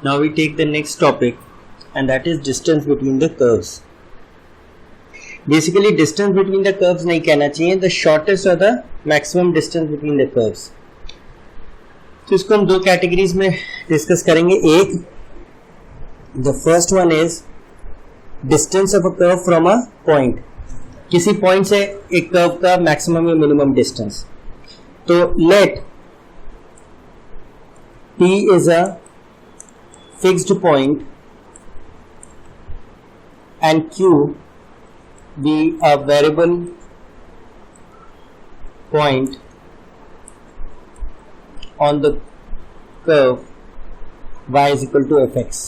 Now we take the next topic, and that is distance between the curves. Basically distance between the curves नहीं कहना चाहिए, the shortest or the maximum distance between the curves. तो इसको हम दो categories में discuss करेंगे. एक, the first one is distance of a curve from a point. किसी पॉइंट से एक कर्व का मैक्सिमम या मिनिमम डिस्टेंस. तो let P is a fixed point and Q be a variable point on the curve y is equal to fx.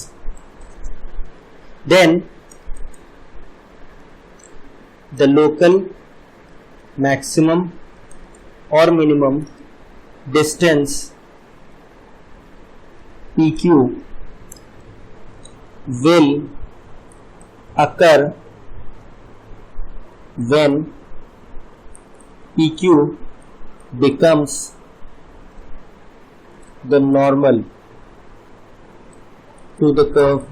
Then the local maximum or minimum distance PQ will occur when PQ becomes the normal to the curve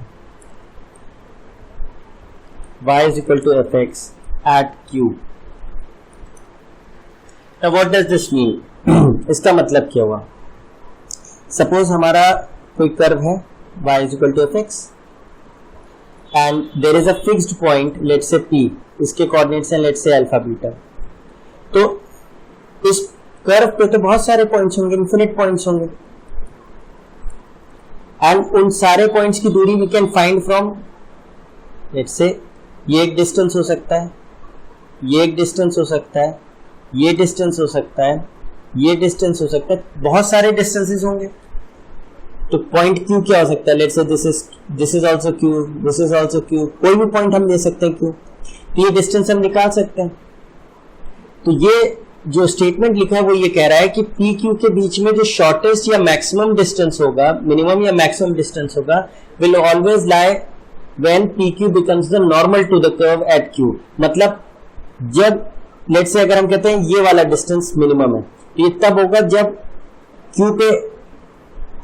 y is equal to fx at Q. Now what does this mean? इसका मतलब क्या हुआ? Suppose हमारा कोई curve है y is equal to fx and there is a fixed point, let's say P. इसके coordinates हैं let's say alpha beta. तो इस कर्व पे तो बहुत सारे पॉइंट्स होंगे, इन्फिनिट पॉइंट्स होंगे, एंड उन सारे पॉइंट्स की दूरी we can find from, let's say ये एक डिस्टेंस हो सकता है, ये एक डिस्टेंस हो सकता है, ये डिस्टेंस हो सकता है, ये डिस्टेंस हो सकता है, बहुत सारे डिस्टेंसेस होंगे. तो पॉइंट Q क्या हो सकता है? Let's say this is also Q, this is also Q. कोई भी पॉइंट हम ले सकते हैं Q. तो ये डिस्टेंस हम निकाल सकते हैं. तो ये जो स्टेटमेंट लिखा है वो ये कह रहा है कि पी क्यू के बीच में जो शॉर्टेस्ट या मैक्सिमम डिस्टेंस होगा, मिनिमम या मैक्सिमम डिस्टेंस होगा, will always lie when P Q becomes the normal to the curve at Q. मतलब जब लेट्स से अगर हम कहते हैं ये वाला डिस्टेंस मिनिमम है, तो ये तब होगा जब क्यू पे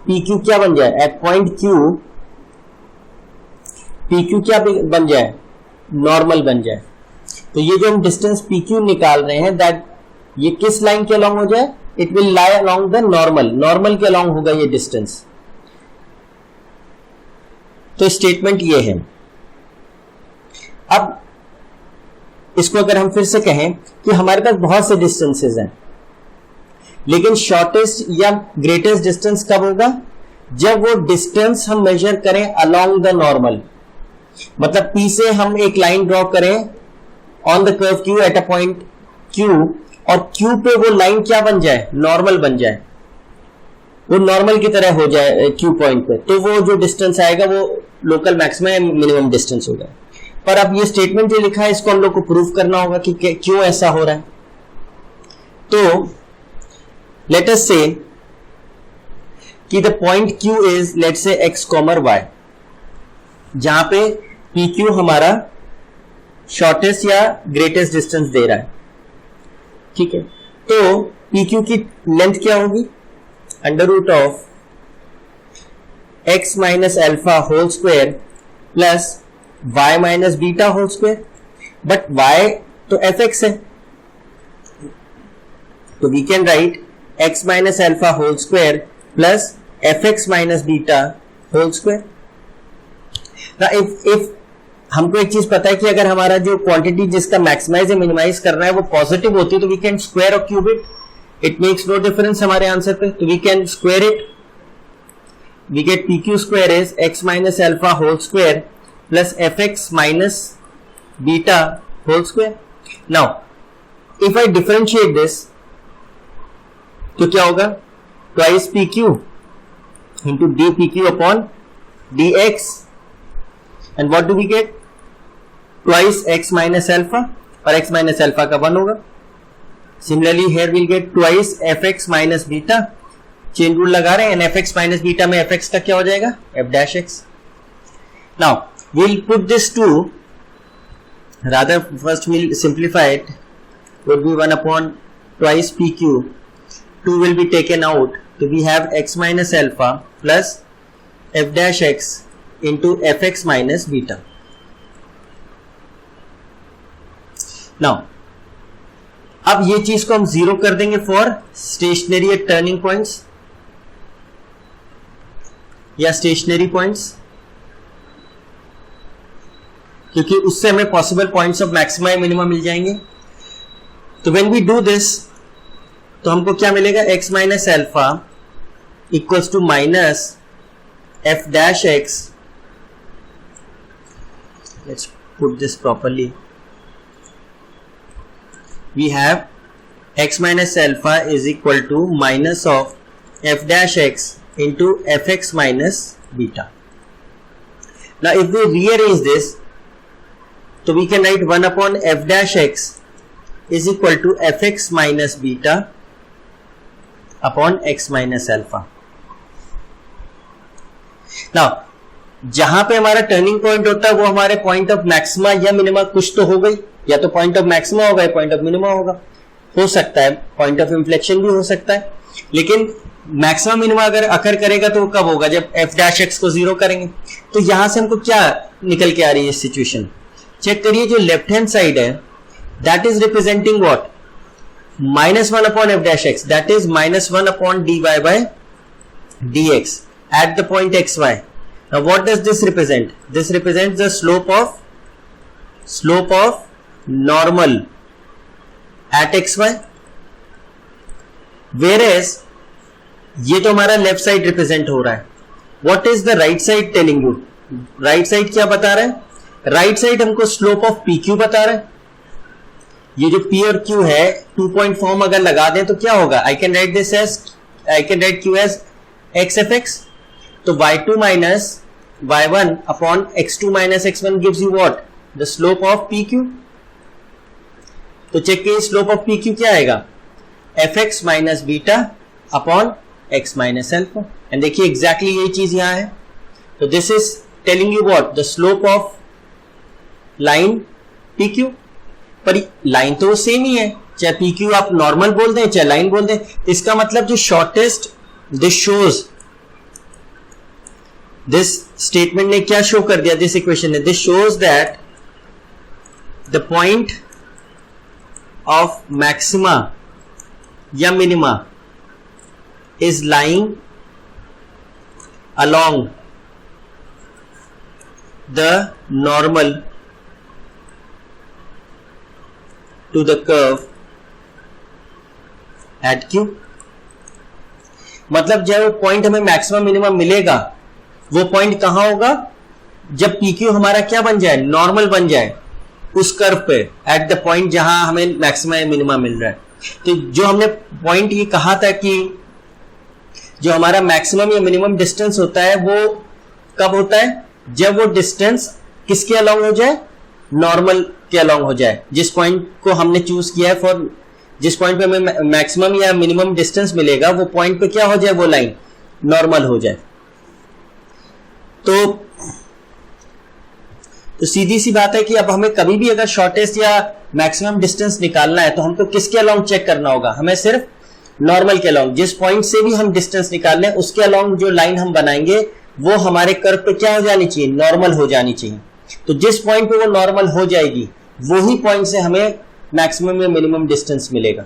पी क्यू क्या बन जाए, at point Q P Q क्या बन जाए, नॉर्मल बन जाए. तो ये जो हम डिस्टेंस पी क्यू निकाल रहे हैं, दैट ये किस लाइन के अलॉन्ग हो जाए, it will lie along the normal, normal के अलॉन्ग होगा ये डिस्टेंस. तो स्टेटमेंट ये है. अब इसको अगर हम फिर से कहें कि हमारे पास बहुत से डिस्टेंसेस हैं, लेकिन शॉर्टेस्ट या ग्रेटेस्ट डिस्टेंस कब होगा, जब वो डिस्टेंस हम मेजर करें अलॉन्ग द नॉर्मल. मतलब P से हम एक लाइन ड्रॉ करें on the curve Q at a point Q, और Q पे वो लाइन क्या बन जाए, नॉर्मल बन जाए, वो नॉर्मल की तरह हो जाए Q पॉइंट पे. तो वो जो डिस्टेंस आएगा वो लोकल मैक्सिमम या मिनिमम डिस्टेंस होगा. पर अब ये स्टेटमेंट जो लिखा है इसको हम लोग को प्रूव करना होगा कि क्यों ऐसा हो रहा है. तो लेट अस से कि the point Q is let's say x, y, जहां पे PQ हमारा शॉर्टेस्ट या ग्रेटेस्ट डिस्टेंस दे रहा है. ठीक है, तो PQ की लेंथ क्या होगी, under root of x minus alpha whole square plus y minus beta whole square. But y तो fx है, तो we can write x minus alpha whole square plus fx minus beta whole square. If हमको एक चीज पता है कि अगर हमारा जो क्वांटिटी जिसका मैक्सिमाइज या मिनिमाइज करना है वो पॉजिटिव होती है, तो वी कैन स्क्वायर और cube it. It makes no difference हमारे आंसर पे, तो we can square it. We get P Q square is X minus alpha whole square plus F x minus beta whole square. Now if I differentiate this तो क्या होगा, twice P Q into D P Q upon D X. And what do we get? Twice x minus alpha, और x minus alpha का 1 होगा. Similarly here we'll get twice fx minus beta. Chain rule लगा रहे हैं, fx minus beta में fx का क्या हो जाएगा, f dash x. Now we'll put this to, rather first we'll simplify it, would be 1 upon twice pq. 2 will be taken out, so we have x minus alpha plus f dash x into f x minus beta. Now अब ये चीज को हम zero कर देंगे for stationary at turning points या stationary points, क्योंकि उससे हमें पॉसिबल पॉइंट्स ऑफ मैक्सिमा या मिनिमा मिल जाएंगे। तो व्हेन वी डू दिस तो हमको क्या मिलेगा, x minus alpha equals to minus f dash x, let's put this properly, we have x minus alpha is equal to minus of f dash x into fx minus beta. Now if we rearrange this, so we can write 1 upon f dash x is equal to fx minus beta upon x minus alpha. Now जहां पे हमारा turning point होता है वो हमारे point of maxima या minima कुछ तो हो गई, या तो पॉइंट ऑफ मैक्सिमा होगा या पॉइंट ऑफ मिनिमा होगा, हो सकता है पॉइंट ऑफ इन्फ्लेक्शन भी हो सकता है, लेकिन मैक्सिमम मिनिमा अगर अकर करेगा तो वो कब होगा, जब एफ डैश एक्स को जीरो करेंगे। तो यहां से हमको क्या निकल के आ रही है सिचुएशन, चेक करिए, जो लेफ्ट हैंड साइड है that is representing what, minus one upon f dash x, that is minus one upon d y by d x at the point x y. Now what does this represent, this represents the slope of normal at x y, whereas ये तो हमारा left side represent हो रहा है। What is the right side telling you, right side क्या बता रहा है, राइट साइड हमको स्लोप ऑफ पी क्यू बता रहा है। ये जो पी और क्यू है 2 पॉइंट फॉर्म अगर लगा दें तो क्या होगा, I can write q as x f x, तो y2 minus y1 upon x2 minus x1 gives you what, the slope of p q. तो चेक कीजिए स्लोप ऑफ पी क्यू क्या आएगा, f x minus beta upon x minus alpha, and देखिए exactly यही चीज यहां है। तो this is telling you what, the slope of line p q, पर लाइन तो सेम ही है, चाहे पी क्यू आप नॉर्मल बोल दें चाहे लाइन बोल दें। इसका मतलब जो shortest, this shows, this statement ने क्या शो कर दिया, दिस इक्वेशन ने, this shows that the point of maxima या minima is lying along the normal to the curve at Q। मतलब जब वो पॉइंट हमें मैक्सिमम मिनिमम मिलेगा वो पॉइंट कहां होगा, जब PQ हमारा क्या बन जाए, नॉर्मल बन जाए उस कर्व पे, एट द पॉइंट जहां हमें मैक्सिमम या मिनिमम मिल रहा है। तो जो हमने पॉइंट ये कहा था कि जो हमारा मैक्सिमम या मिनिमम डिस्टेंस होता है वो कब होता है, जब वो डिस्टेंस किसके अलोंग हो जाए, नॉर्मल के अलोंग हो जाए। जिस पॉइंट को हमने चूज किया है फॉर, जिस पॉइंट पे हमें मैक्सिमम या मिनिमम डिस्टेंस मिलेगा वो पॉइंट पे क्या हो जाए, वो लाइन नॉर्मल हो जाए। तो सीधी सी बात है कि अब हमें कभी भी अगर शॉर्टेस्ट या मैक्सिमम डिस्टेंस निकालना है तो हमको किसके अलोंग चेक करना होगा, हमें सिर्फ नॉर्मल के अलोंग, जिस पॉइंट से भी हम डिस्टेंस निकाल लें उसके अलोंग जो लाइन हम बनाएंगे वो हमारे कर्व पे क्या हो जानी चाहिए, नॉर्मल हो जानी चाहिए। तो जिस पॉइंट पे वो नॉर्मल हो जाएगी वही पॉइंट से हमें मैक्सिमम या मिनिमम डिस्टेंस मिलेगा।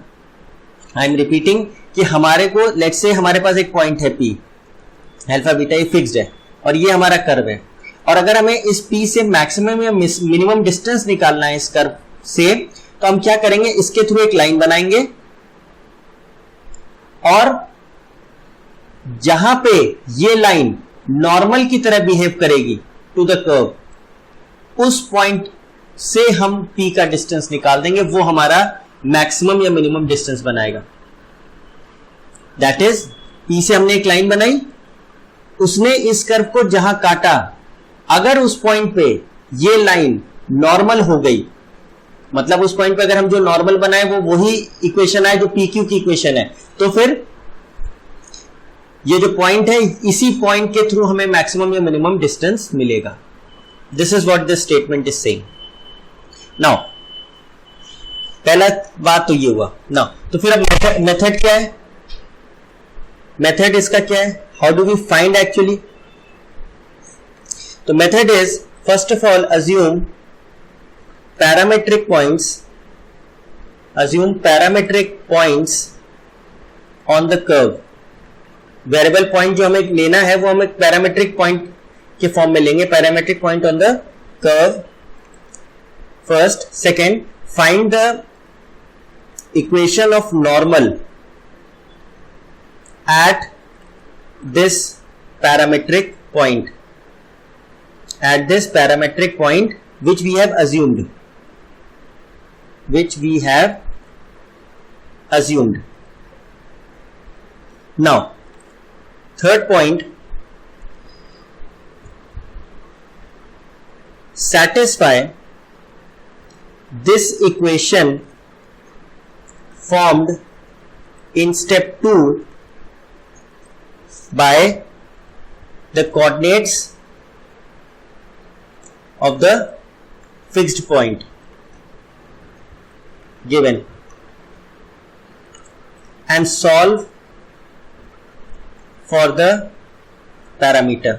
आई एम रिपीटिंग कि हमारे को, लेट्स से हमारे पास एक पॉइंट है P, अल्फा बीटा ये फिक्स्ड है और ये हमारा कर्व है, और अगर हमें इस P से मैक्सिमम या मिनिमम डिस्टेंस निकालना है इस कर्व से, तो हम क्या करेंगे, इसके थ्रू एक लाइन बनाएंगे और जहां पे ये लाइन नॉर्मल की तरह बिहेव करेगी टू द कर्व, उस पॉइंट से हम P का डिस्टेंस निकाल देंगे, वो हमारा मैक्सिमम या मिनिमम डिस्टेंस बनाएगा। दैट इज P से हमने एक लाइन बनाई, उसने इस कर्व को जहां काटा, अगर उस पॉइंट पे ये लाइन नॉर्मल हो गई, मतलब उस पॉइंट पे अगर हम जो नॉर्मल बनाए वो वही इक्वेशन आए जो PQ की इक्वेशन है, तो फिर ये जो पॉइंट है इसी पॉइंट के थ्रू हमें मैक्सिमम या मिनिमम डिस्टेंस मिलेगा। This is what this statement is saying. Now पहला बात तो ये हुआ। नाउ तो फिर अब मेथड क्या है, मेथड इसका क्या है, how do we find actually तो method is first of all assume parametric points on the curve. Variable point जो हमें लेना है वो हम एक पैरामेट्रिक पॉइंट के फॉर्म में लेंगे. Parametric point on the curve first. Second, find the equation of normal at this parametric point, which we have assumed. Now third point, satisfy this equation formed in step 2 by the coordinates of the fixed point given, and solve for the parameter.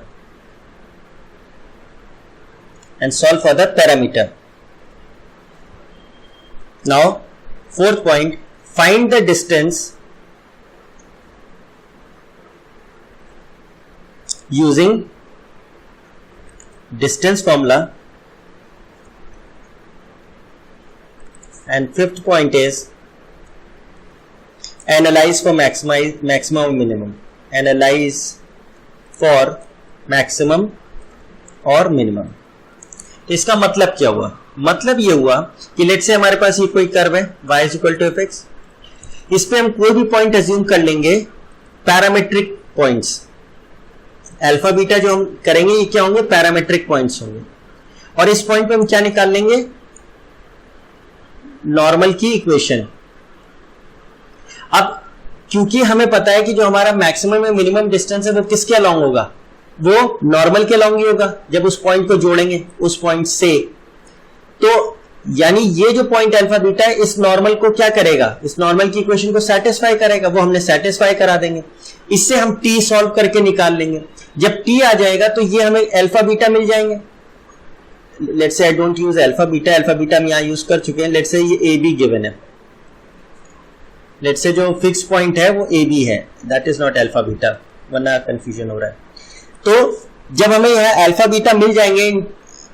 Now fourth point, find the distance using distance formula. And fifth point is analyze for maximum or minimum. Analyze for maximum or minimum. तो इसका मतलब क्या हुआ? मतलब ये हुआ कि late से हमारे पास ये कोई कर्व है y is equal to fx. इस पे हम कोई भी पॉइंट अज्यूम कर लेंगे पैरामेट्रिक पॉइंट्स. अल्फा बीटा जो हम करेंगे ये क्या होंगे? पैरामेट्रिक पॉइंट्स होंगे. और इस पॉइंट पे हम क्या निकाल लेंगे? नॉर्मल की इक्वेशन. अब क्योंकि हमें पता है कि जो हमारा मैक्सिमम या मिनिमम डिस्टेंस है वो किसके अलोंग होगा? वो नॉर्मल के अलोंग ही होगा जब उस पॉइंट को जोड़ेंगे उस पॉइंट से. तो यानी ये जो पॉइंट अल्फा बीटा है इस नॉर्मल को क्या करेगा? इस नॉर्मल की इक्वेशन को सेटिस्फाई करेगा. वो हमने सेटिस्फाई करा देंगे. इससे हम टी सॉल्व करके निकाल लेंगे. जब टी आ जाएगा तो ये हमें अल्फा बीटा मिल जाएंगे. Let's say I don't use alpha beta हम यहां यूज कर चुके हैं. लेट्स से ये ए बी गिवन है. लेट्स से जो फिक्स पॉइंट है वो ए बी है, that is not alpha beta, वरना कंफ्यूजन हो रहा है. तो जब हमें यह अल्फा बीटा मिल जाएंगे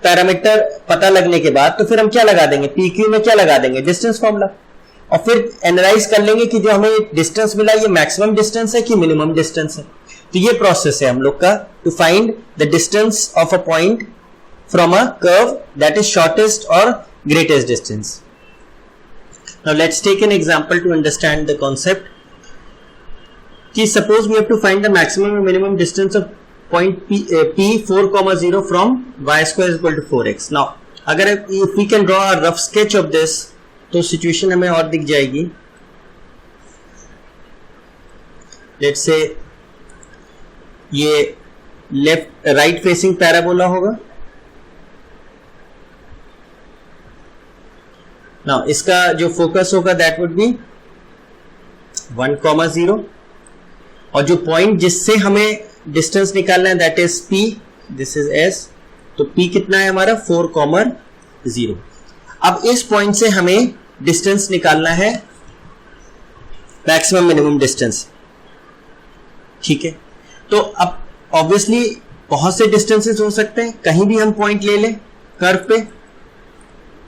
पैरामीटर पता लगने के बाद, तो फिर हम क्या लगा देंगे? पी क्यू में क्या लगा देंगे? Distance formula. और फिर एनालाइज कर लेंगे कि जो हमें डिस्टेंस मिला ये मैक्सिमम डिस्टेंस है कि मिनिमम डिस्टेंस है. तो ये प्रोसेस है हम लोग का to find the distance of a point from a curve that is shortest or greatest distance. Now let's take an example to understand the concept. Ki suppose we have to find the maximum and minimum distance of point P 4,0 from y square is equal to 4x. Now अगर if we can draw a rough sketch of this तो situation हमें और दिख जाएगी. Let's say ये left right facing parabola होगा. Now इसका जो फोकस होगा दैट वुड बी 1,0 और जो पॉइंट जिससे हमें डिस्टेंस निकालना है that is P, this is S. तो P कितना है हमारा? 4,0. अब इस पॉइंट से हमें डिस्टेंस निकालना है मैक्सिमम मिनिमम डिस्टेंस. ठीक है. तो अब ऑब्वियसली बहुत से डिस्टेंसेस हो सकते हैं. कहीं भी हम पॉइंट ले लें कर्व पे,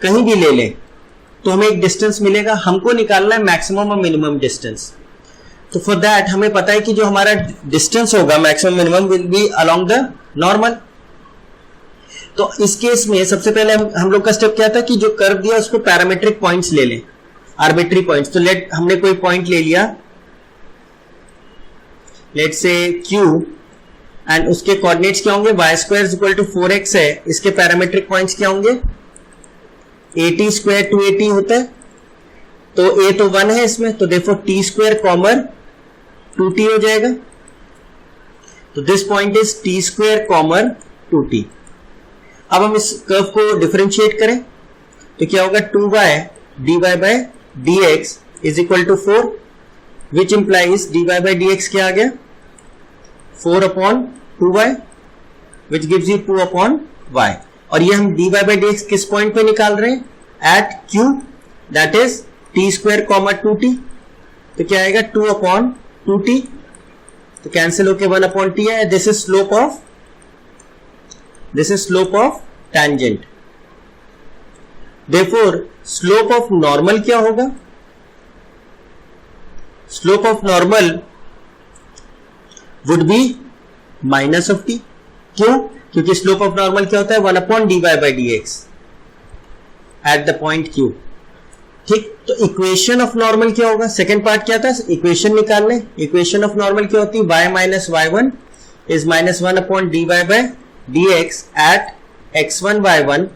कहीं भी ले लें तो हमें एक डिस्टेंस मिलेगा. हमको निकालना है मैक्सिमम और मिनिमम डिस्टेंस. तो फॉर दैट हमें पता है कि जो हमारा डिस्टेंस होगा maximum minimum will be along the normal. तो इस केस में सबसे पहले हम लोग का स्टेप क्या था कि जो कर्व दिया उसको पैरामेट्रिक पॉइंट्स ले लें, आर्बिट्री पॉइंट्स. तो लेट हमने कोई पॉइंट ले लिया, लेट से Q, एंड उसके कोऑर्डिनेट्स क्या होंगे? y square is equal to 4x है. इसके पैरामेट्रिक पॉइंट्स क्या होंगे? 80 स्क्वायर 280 होता है. तो a तो 1 है इसमें, तो देखो t स्क्वायर कॉमन 2t हो जाएगा. तो this point is t square common 2t. अब हम इस कर्व को डिफरेंशिएट करें तो क्या होगा? 2y dy by dx is equal to 4, which implies dy by dx क्या आ गया? 4/2y. Which gives you 2/y, और ये हम dy/dx किस पॉइंट पे निकाल रहे हैं? Eight q, that is t² 2t, तो क्या आएगा 2/2t, तो कैंसिल होके 1/t है। This is slope of tangent, therefore slope of normal क्या होगा? Slope of normal would be minus of t, क्यों? क्योंकि स्लोप ऑफ नॉर्मल क्या होता है? 1/dy/dx eight the point q। ठीक, तो इक्वेशन ऑफ नॉर्मल क्या होगा? सेकेंड पार्ट क्या था? इक्वेशन निकालने। इक्वेशन ऑफ नॉर्मल क्या होती है? y minus y1 is -1/dy/dx at x1 y1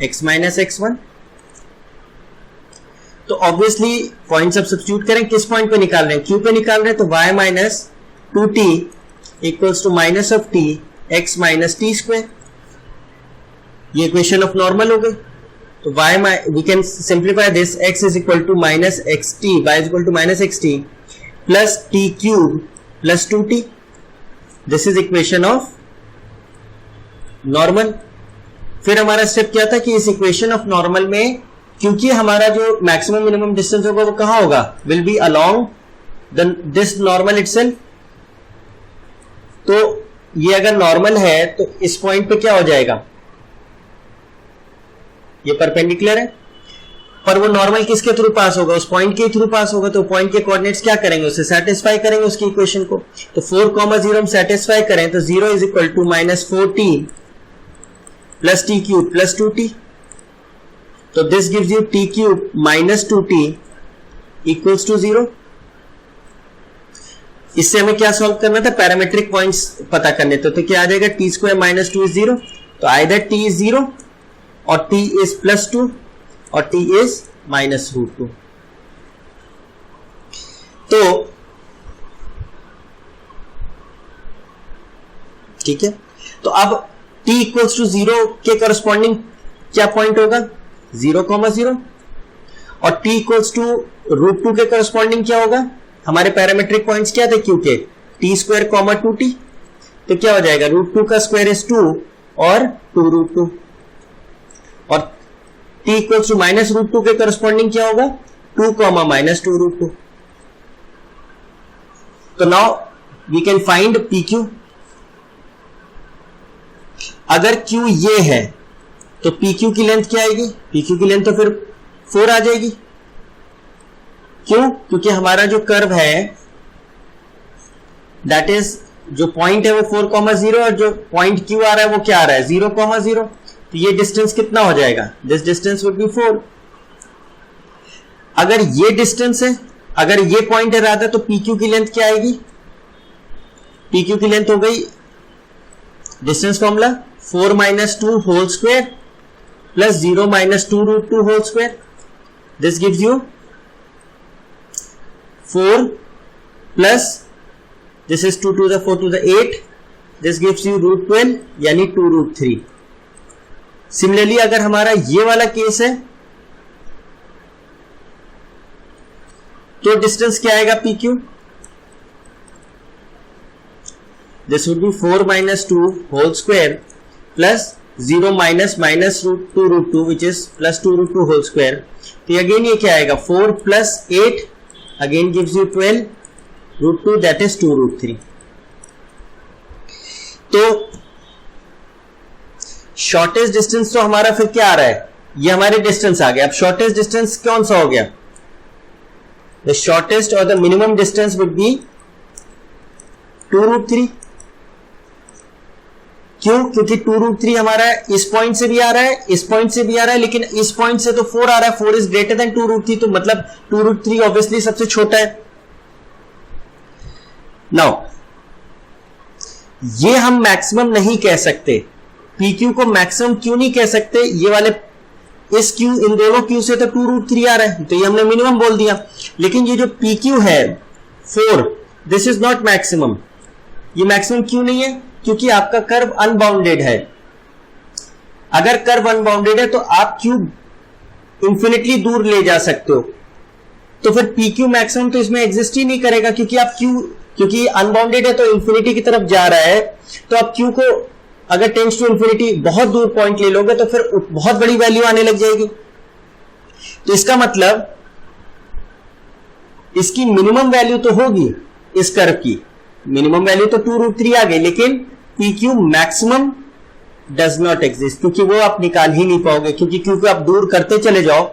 x minus x1। तो ऑब्वियसली पॉइंट सब सब्स्टिट्यूट करें, किस पॉइंट पे निकाल रहे हैं? q पे निकाल रहे हैं, तो y minus 2t equals to minus of t x minus t²। ये इक्वेशन ऑफ नॉर्मल हो गई। तो we can simplify this, x is equal to minus xt, y is equal to minus xt plus t³ plus 2t। This is equation of normal. फिर हमारा step क्या था कि इस इक्वेशन ऑफ नॉर्मल में, क्योंकि हमारा जो मैक्सिमम मिनिमम डिस्टेंस होगा वो कहां होगा? Will be along this normal itself. तो ये अगर नॉर्मल है तो इस पॉइंट पे क्या हो जाएगा? ये परपेंडिकुलर है, पर वो नॉर्मल किसके थ्रू पास होगा? उस पॉइंट के थ्रू पास होगा। तो पॉइंट के कोऑर्डिनेट्स क्या करेंगे? उससे सेटिस्फाई करेंगे उसकी इक्वेशन को। तो 4,0 हम सेटिस्फाई करें तो 0 is equal to -4t plus t³ plus 2t। तो this gives you t³ minus 2t equals to 0। इससे हमें क्या सॉल्व करना था? पैरामीट्रिक पॉइंट्स पता करने थे। तो क्या आ जाएगा? t² माइनस 2 इज 0, तो आइदर t इज 0 और t इज प्लस 2 और t इज माइनस √2। तो ठीक है, तो अब t इक्वल्स टू 0 के करस्पॉन्डिंग क्या पॉइंट होगा? 0,0। और t इक्वल्स टू √2 के करस्पॉन्डिंग क्या होगा? हमारे पैरामीट्रिक पॉइंट्स क्या थे q के? t² 2t। तो क्या हो जाएगा? √2 का स्क्वायर इज 2 और 2√2। और t इक्वल्स टू माइनस √2 के करस्पॉन्डिंग क्या होगा? 2, माइनस 2√2। तो now we can find pq। अगर q ये है तो pq की लेंथ क्या आएगी? pq की लेंथ तो फिर 4 आ जाएगी। क्यों? क्योंकि हमारा जो कर्व है दैट इज, जो पॉइंट है वो 4,0 और जो पॉइंट q आ रहा है वो क्या आ रहा है? 0,0। तो ये डिस्टेंस कितना हो जाएगा? This distance would be 4। अगर ये डिस्टेंस है, अगर ये पॉइंट है राधा, तो pq की लेंथ क्या आएगी? pq की लेंथ हो गई, distance formula 4 minus 2 whole square plus 0 minus 2√2 whole square. This gives you 4 plus this is 2 to the 4 to the 8, this gives you √12 यानी 2√3। सिमिलरली अगर हमारा ये वाला केस है तो डिस्टेंस क्या आएगा pq? This would be 4 minus 2 whole square plus 0 minus 2√2 which is plus 2√2 whole square. तो अगेन ये क्या आएगा? 4 plus 8 again gives you 12√2 that is 2√3। तो शॉर्टेस्ट डिस्टेंस तो हमारा फिर क्या आ रहा है? ये हमारे डिस्टेंस आ गया। अब शॉर्टेस्ट डिस्टेंस कौन सा हो गया? द शॉर्टेस्ट और the minimum distance would B 2√3। क्यों? क्योंकि 2√3 हमारा इस पॉइंट से भी आ रहा है, इस पॉइंट से भी आ रहा है, लेकिन इस पॉइंट से तो 4 आ रहा है। 4 इज ग्रेटर देन 2√3, तो मतलब 2√3 ऑब्वियसली सबसे छोटा है। नाउ ये हम मैक्सिमम नहीं कह सकते। PQ को मैक्सिमम क्यों नहीं कह सकते? ये वाले इस Q, इन दोनों Q से तो 2√3 आ रहा है, तो ये हमने मिनिमम बोल दिया। लेकिन ये जो PQ है 4, दिस इज नॉट मैक्सिमम। ये मैक्सिमम क्यों नहीं है? क्योंकि आपका कर्व अनबाउंडेड है। अगर कर्व अनबाउंडेड है तो आप Q इंफिनिटली दूर ले जा सकते हो, तो फिर PQ मैक्सिमम तो इसमें एग्जिस्ट ही नहीं करेगा, क्योंकि आप क्योंकि अनबाउंडेड है तो इंफिनिटी की तरफ जा रहा है, तो आप Q को अगर टेंड्स टू इंफिनिटी बहुत दूर पॉइंट ले लोगे तो फिर बहुत बड़ी वैल्यू आने लग जाएगी। तो इसका मतलब इसकी मिनिमम वैल्यू तो होगी, इस कर्व की मिनिमम वैल्यू तो 2√3 आ गई, लेकिन P Q maximum does not exist, क्योंकि वो आप निकाल ही नहीं पाओगे, क्योंकि आप दूर करते चले जाओ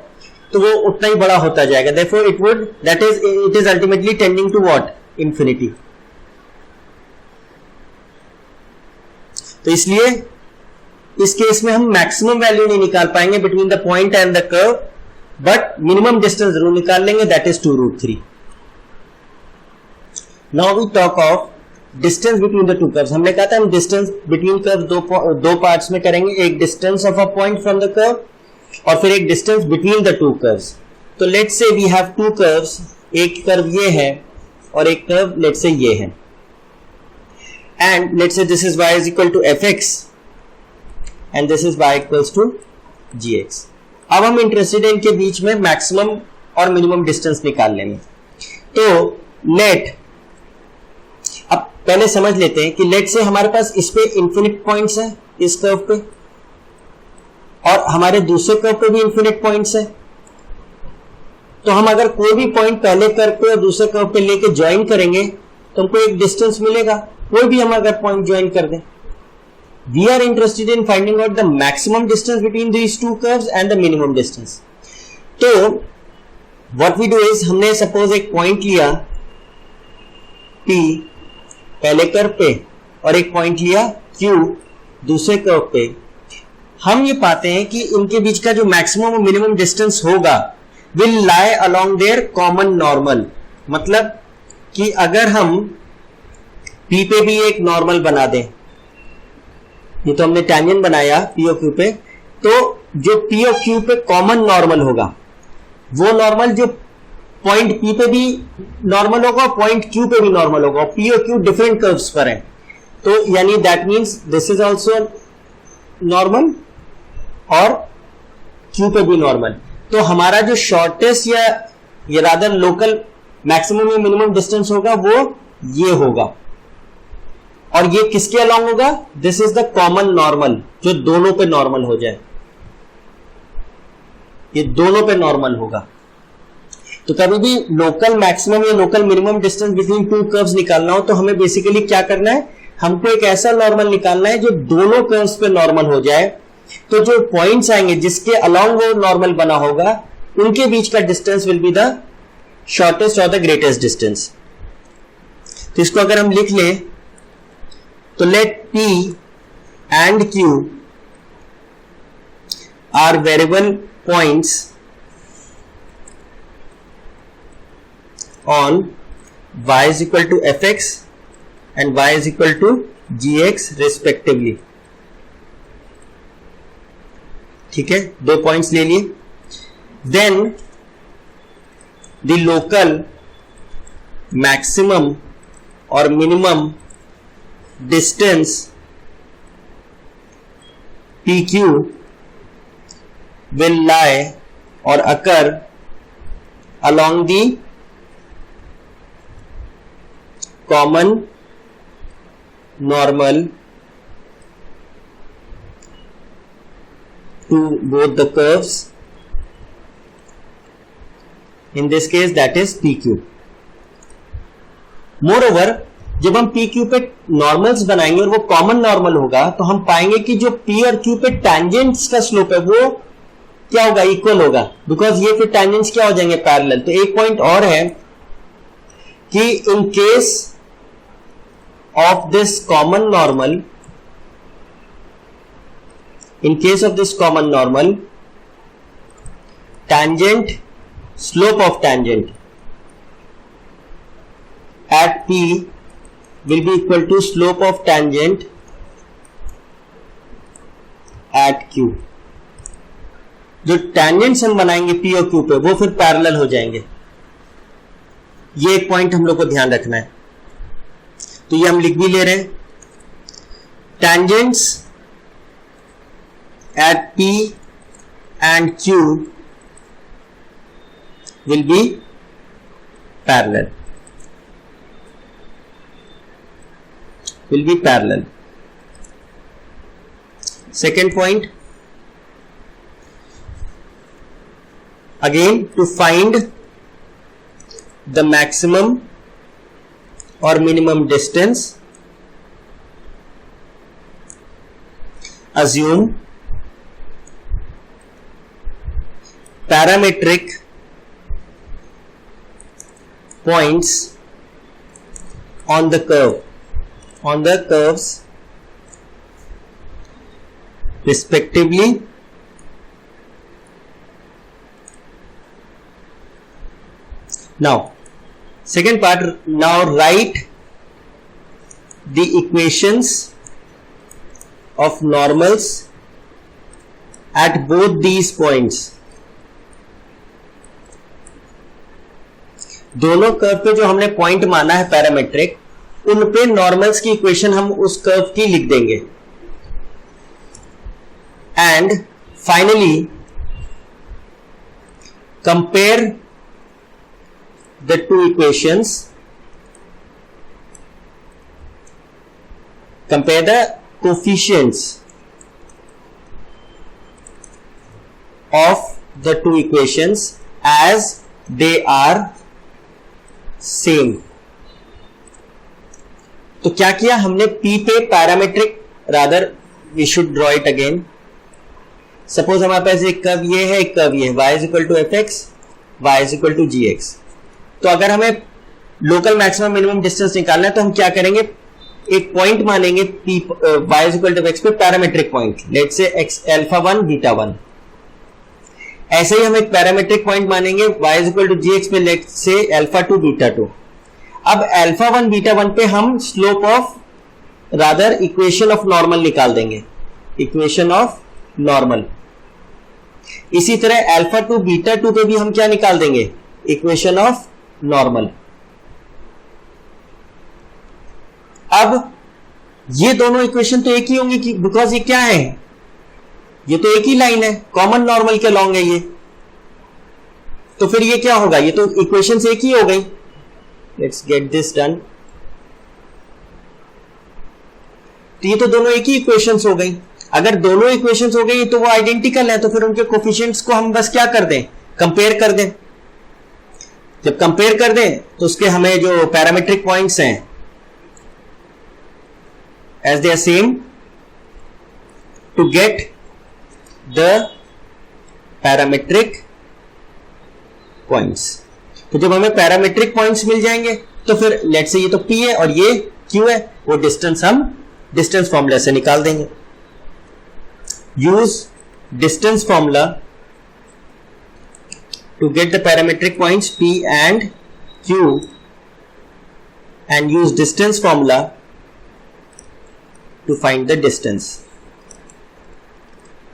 तो वो उतना ही बड़ा होता जाएगा। Therefore it is ultimately tending to what? Infinity। तो इसलिए इस केस में हम मैक्सिमम वैल्यू नहीं निकाल पाएंगे between the point and the curve, but minimum distance जरूर निकाल लेंगे, that is 2√3। Now we talk of distance between the two curves. हमने कहा था हम डिस्टेंस बिटवीन कर्व दो पार्ट्स में करेंगे, एक distance of a point from the curve और फिर एक distance between the two curves. तो let's say we have two curves, एक कर्व ये है और एक कर्व लेट्स से ये है, and let's say this is y is equal to fx and this is y equals to gx। अब हम इंटरेस्टेड हैं इनके बीच में मैक्सिमम और मिनिमम डिस्टेंस निकाल लेंगे। तो लेट, अब पहले समझ लेते हैं कि लेट से हमारे पास इस पे इन्फिनिट पॉइंट्स हैं इस कर्व पे, और हमारे दूसरे कर्व पे भी इन्फिनिट पॉइंट्स है। तो हम अगर कोई भी पॉइंट पहले कर्व पे और दूसरे कर्व पे लेके ज्वाइन करेंगे तो हमको एक डिस्टेंस मिलेगा, कोई भी हम अगर पॉइंट ज्वाइन कर दें। We are interested in finding out the maximum distance between these two curves and the minimum distance. तो व्हाट वी डू इज, हमने सपोज एक पॉइंट लिया P पहले कर्व पे और एक पॉइंट लिया Q दूसरे कर्व पे। हम ये पाते हैं कि इनके बीच का जो मैक्सिमम और मिनिमम डिस्टेंस होगा will lie along their common normal. मतलब कि अगर हम P पे भी एक नॉर्मल बना दें, ये तो हमने टैंजेंट बनाया P और Q पे, तो जो P और Q पे कॉमन नॉर्मल होगा वो नॉर्मल जो पॉइंट P पे भी नॉर्मल होगा, पॉइंट Q पे भी नॉर्मल होगा। P और Q डिफरेंट कर्व्स पर हैं, तो यानी that means this is also normal और Q पे भी नॉर्मल। तो हमारा जो शॉर्टेस्ट या ये रादर लोकल मैक्सिमम या मिनिमम डिस्टेंस होगा वो ये होगा, और ये किसके अलोंग होगा? This is the common normal, जो दोनों पे नॉर्मल हो जाए, ये दोनों पे नॉर्मल होगा। तो कभी भी लोकल मैक्सिमम या local minimum distance between two curves निकालना हो तो हमें बेसिकली क्या करना है, हमको एक ऐसा नॉर्मल निकालना है जो दोनों कर्व्स पे नॉर्मल हो जाए। तो जो पॉइंट्स आएंगे जिसके अलोंग वो नॉर्मल बना होगा उनके बीच का distance will be the shortest और द ग्रेटेस्ट डिस्टेंस। तो इसको अगर हम लिख लें तो let P and Q are variable points on y is equal to fx and y is equal to gx respectively। ठीक है, दो पॉइंट्स ले लिए। देन द लोकल मैक्सिमम और minimum distance PQ will lie or occur along the common normal to both the curves, in this case that is PQ। moreover जब हम PQ पे normals बनाएंगे और वो कॉमन नॉर्मल होगा तो हम पाएंगे कि जो P और Q पे टैंजेंट्स का स्लोप है वो क्या होगा, इक्वल होगा, बिकॉज ये फिर टैंजेंट्स क्या हो जाएंगे, पैरेलल। तो एक पॉइंट और है कि in case of this common normal, in case of this common normal, tangent, slope of tangent at P will be equal to slope of tangent at Q। जो tangents हम बनाएंगे P और Q पे वो फिर पैरेलल हो जाएंगे। ये एक पॉइंट हम लोग को ध्यान रखना है, तो ये हम लिख भी ले रहे हैं, tangents at P and Q will be parallel, will be parallel। Second point, again to find the maximum or minimum distance, assume parametric points on the curves respectively. Now second part, now write the equations of normals at both these points. दोनों curve पे जो हमने point माना है parametric, उन पे normals की equation हम उस कर्व की लिख देंगे. And finally compare the two equations, compare the coefficients of the two equations as they are same. तो क्या किया हमने P पे parametric, rather we should draw it again. Suppose हमारे पास एक कर्व ये है, एक कर्व ये है, y is equal to fx, y is equal to gx. तो अगर हमें लोकल मैक्सिमम मिनिमम डिस्टेंस निकालना है तो हम क्या करेंगे, एक पॉइंट मानेंगे p y is equal to x पे parametric point, let's say x alpha 1 beta 1. ऐसे ही हम एक पैरामेट्रिक पॉइंट मानेंगे y is equal to gx पे, लेट्स से अल्फा 2 बीटा 2. अब अल्फा 1 बीटा 1 पे हम slope of, rather equation of normal निकाल देंगे, इक्वेशन ऑफ नॉर्मल. इसी तरह अल्फा 2 बीटा 2 पे भी हम क्या निकाल देंगे, इक्वेशन ऑफ नॉर्मल. अब ये दोनों इक्वेशन तो एक ही होंगी, बिकॉज ये क्या है, ये तो एक ही लाइन है, कॉमन नॉर्मल के लॉन्ग है ये. तो फिर ये क्या होगा, ये तो इक्वेशन एक ही हो गई. Let's get this done. तो ये तो दोनों एक ही इक्वेशंस हो गई. अगर दोनों इक्वेशंस हो गई तो वो आइडेंटिकल है, तो फिर उनके कोफिशिएंट्स को हम बस क्या कर दें, कंपेयर कर दें. जब कंपेयर कर दें तो उसके हमें जो पैरामेट्रिक पॉइंट्स हैं, as they are same, to get the parametric points. तो जब हमें पैरामेट्रिक पॉइंट्स मिल जाएंगे तो फिर लेट्स से ये तो P है और ये Q है, वो डिस्टेंस हम डिस्टेंस फॉर्मूला से निकाल देंगे. Use distance formula to get the parametric points P and Q, and use distance formula to find the distance.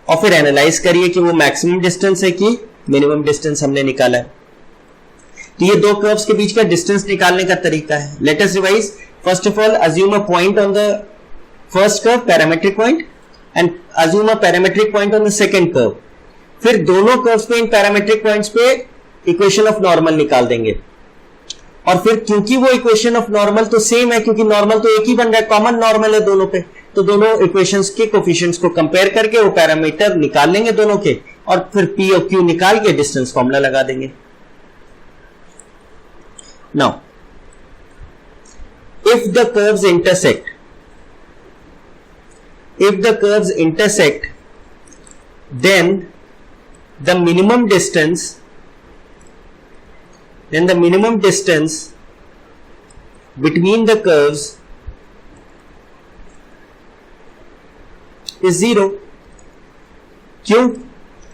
और फिर एनालाइज करिए कि वो मैक्सिमम डिस्टेंस है कि मिनिमम डिस्टेंस हमने निकाला है. तो ये दो कर्व्स के बीच का डिस्टेंस निकालने का तरीका है. Let us revise. First of all, assume a point on the first curve, parametric point, and assume a parametric point on the second curve. फिर दोनों कर्व्स पे, इन पैरामेट्रिक पॉइंट्स पे इक्वेशन ऑफ नॉर्मल निकाल देंगे. और फिर क्योंकि वो इक्वेशन ऑफ नॉर्मल तो सेम है, क्योंकि नॉर्मल तो एक ही बन रहा है, कॉमन नॉर्मल है दोनों पे, तो दोनों इक्वेशंस के कोफिशिएंट्स को कंपेयर करके वो पैरामीटर निकाल लेंगे दोनों के, और फिर P और Q निकाल के डिस्टेंस फॉर्मूला लगा देंगे. Now if the curves intersect, then the minimum distance between the curves is 0. क्यों?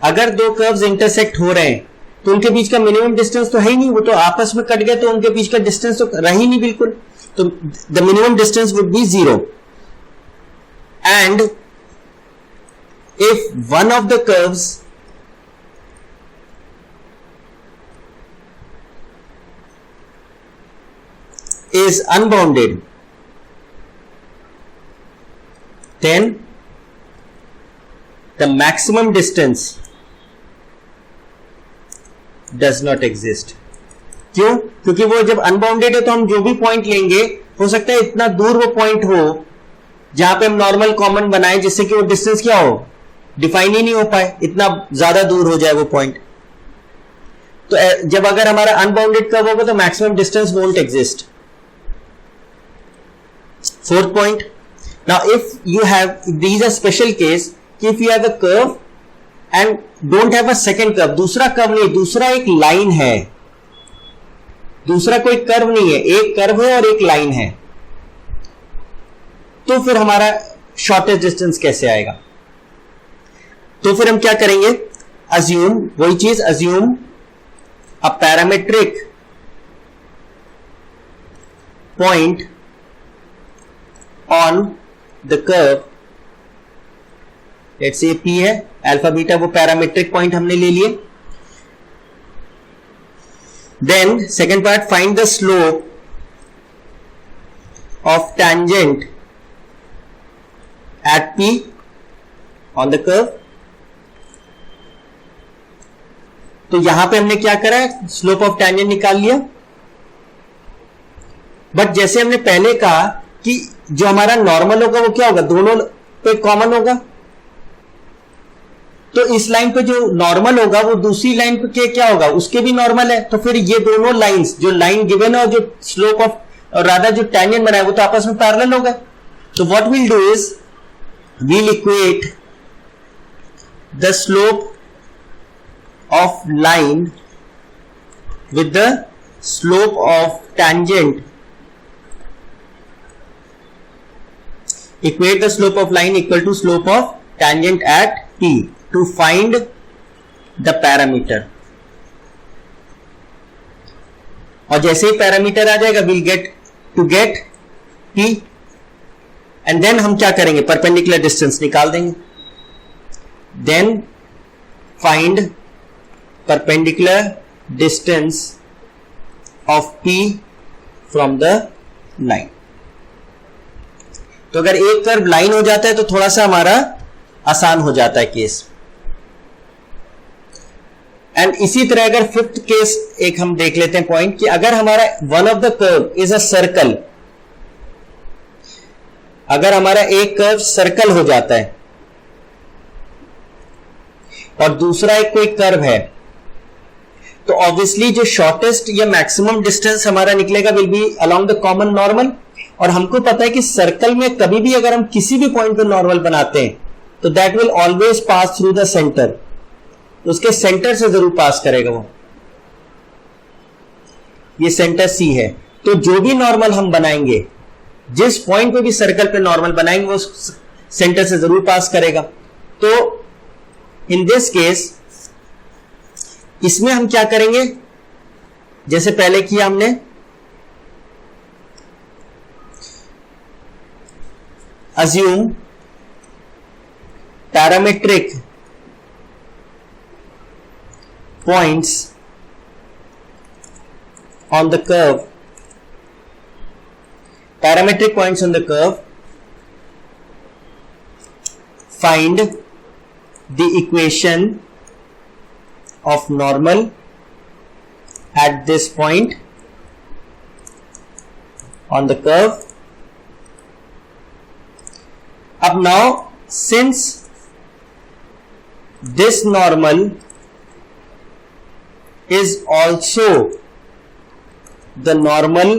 अगर दो कर्व्स इंटरसेक्ट हो रहे हैं तो उनके बीच का मिनिमम डिस्टेंस तो है ही नहीं, वो तो आपस में कट गए, तो उनके बीच का डिस्टेंस तो रहा ही नहीं बिल्कुल. तो the minimum distance would be 0. And if one of the curves is unbounded, then the maximum distance does not exist. क्यों? क्योंकि वो जब अनबाउंडेड है तो हम जो भी पॉइंट लेंगे, हो सकता है इतना दूर वो पॉइंट हो जहां पे हम नॉर्मल कॉमन बनाए जिससे कि वो डिस्टेंस क्या हो, डिफाइन ही नहीं हो पाए, इतना ज्यादा दूर हो जाए वो पॉइंट। तो जब अगर हमारा अनबाउंडेड कर्व होगा तो maximum distance won't exist. Fourth point, now if you have, these are special case, if you have a curve and don't have a second curve, दूसरा कर्व नहीं, दूसरा एक लाइन है, दूसरा कोई कर्व नहीं है, एक कर्व है और एक लाइन है, तो फिर हमारा शॉर्टेस्ट डिस्टेंस कैसे आएगा? तो फिर हम क्या करेंगे, अज्यूम, वही चीज, assume a parametric point on the curve, let's say P है, अल्फा बीटा वो पैरामेट्रिक पॉइंट हमने ले लिए। Then second part, find the slope of tangent at P on the curve। तो यहां पे हमने क्या करा है, स्लोप ऑफ टेंजेंट निकाल लिया, बट जैसे हमने पहले कहा कि जो हमारा नॉर्मल होगा वो क्या होगा, दोनों पे कॉमन होगा, तो इस लाइन पे जो नॉर्मल होगा वो दूसरी लाइन पे क्या होगा, उसके भी नॉर्मल है, तो फिर ये दोनों लाइंस, जो लाइन गिवन है और जो स्लोप ऑफ, और राधा जो टेंजेंट बनाया वो तो आपस में पैरेलल होगा। तो what will do is, we'll equate the slope of line with the slope of tangent, equate the slope of line equal to slope of tangent at P to find the parameter। और जैसे ही parameter आ जाएगा we'll get P, and then हम क्या करेंगे, perpendicular distance निकाल देंगे। Then find perpendicular distance of P from the line. तो अगर एक कर्व लाइन हो जाता है तो थोड़ा सा हमारा आसान हो जाता है केस। एंड इसी तरह अगर फिफ्थ केस एक हम देख लेते हैं पॉइंट, कि अगर हमारा one of the curve is a circle, अगर हमारा एक कर्व सर्कल हो जाता है और दूसरा एक कोई कर्व है, तो ऑब्वियसली जो शॉर्टेस्ट या मैक्सिमम डिस्टेंस हमारा निकलेगा will be along the common normal. और हमको पता है कि सर्कल में कभी भी अगर हम किसी भी पॉइंट पे नॉर्मल बनाते हैं तो that will always pass through the centre, तो उसके सेंटर से जरूर पास करेगा वो। ये सेंटर C है, तो जो भी नॉर्मल हम बनाएंगे, जिस पॉइंट पे भी सर्कल पे नॉर्मल बनाएंगे वो सेंटर से जरूर पास करेगा। तो इन दिस केस इसमें हम क्या करेंगे, जैसे पहले किया हमने, assume parametric points on the curve, parametric points on the curve, find the equation of normal at this point on the curve। अब now since this normal is also the normal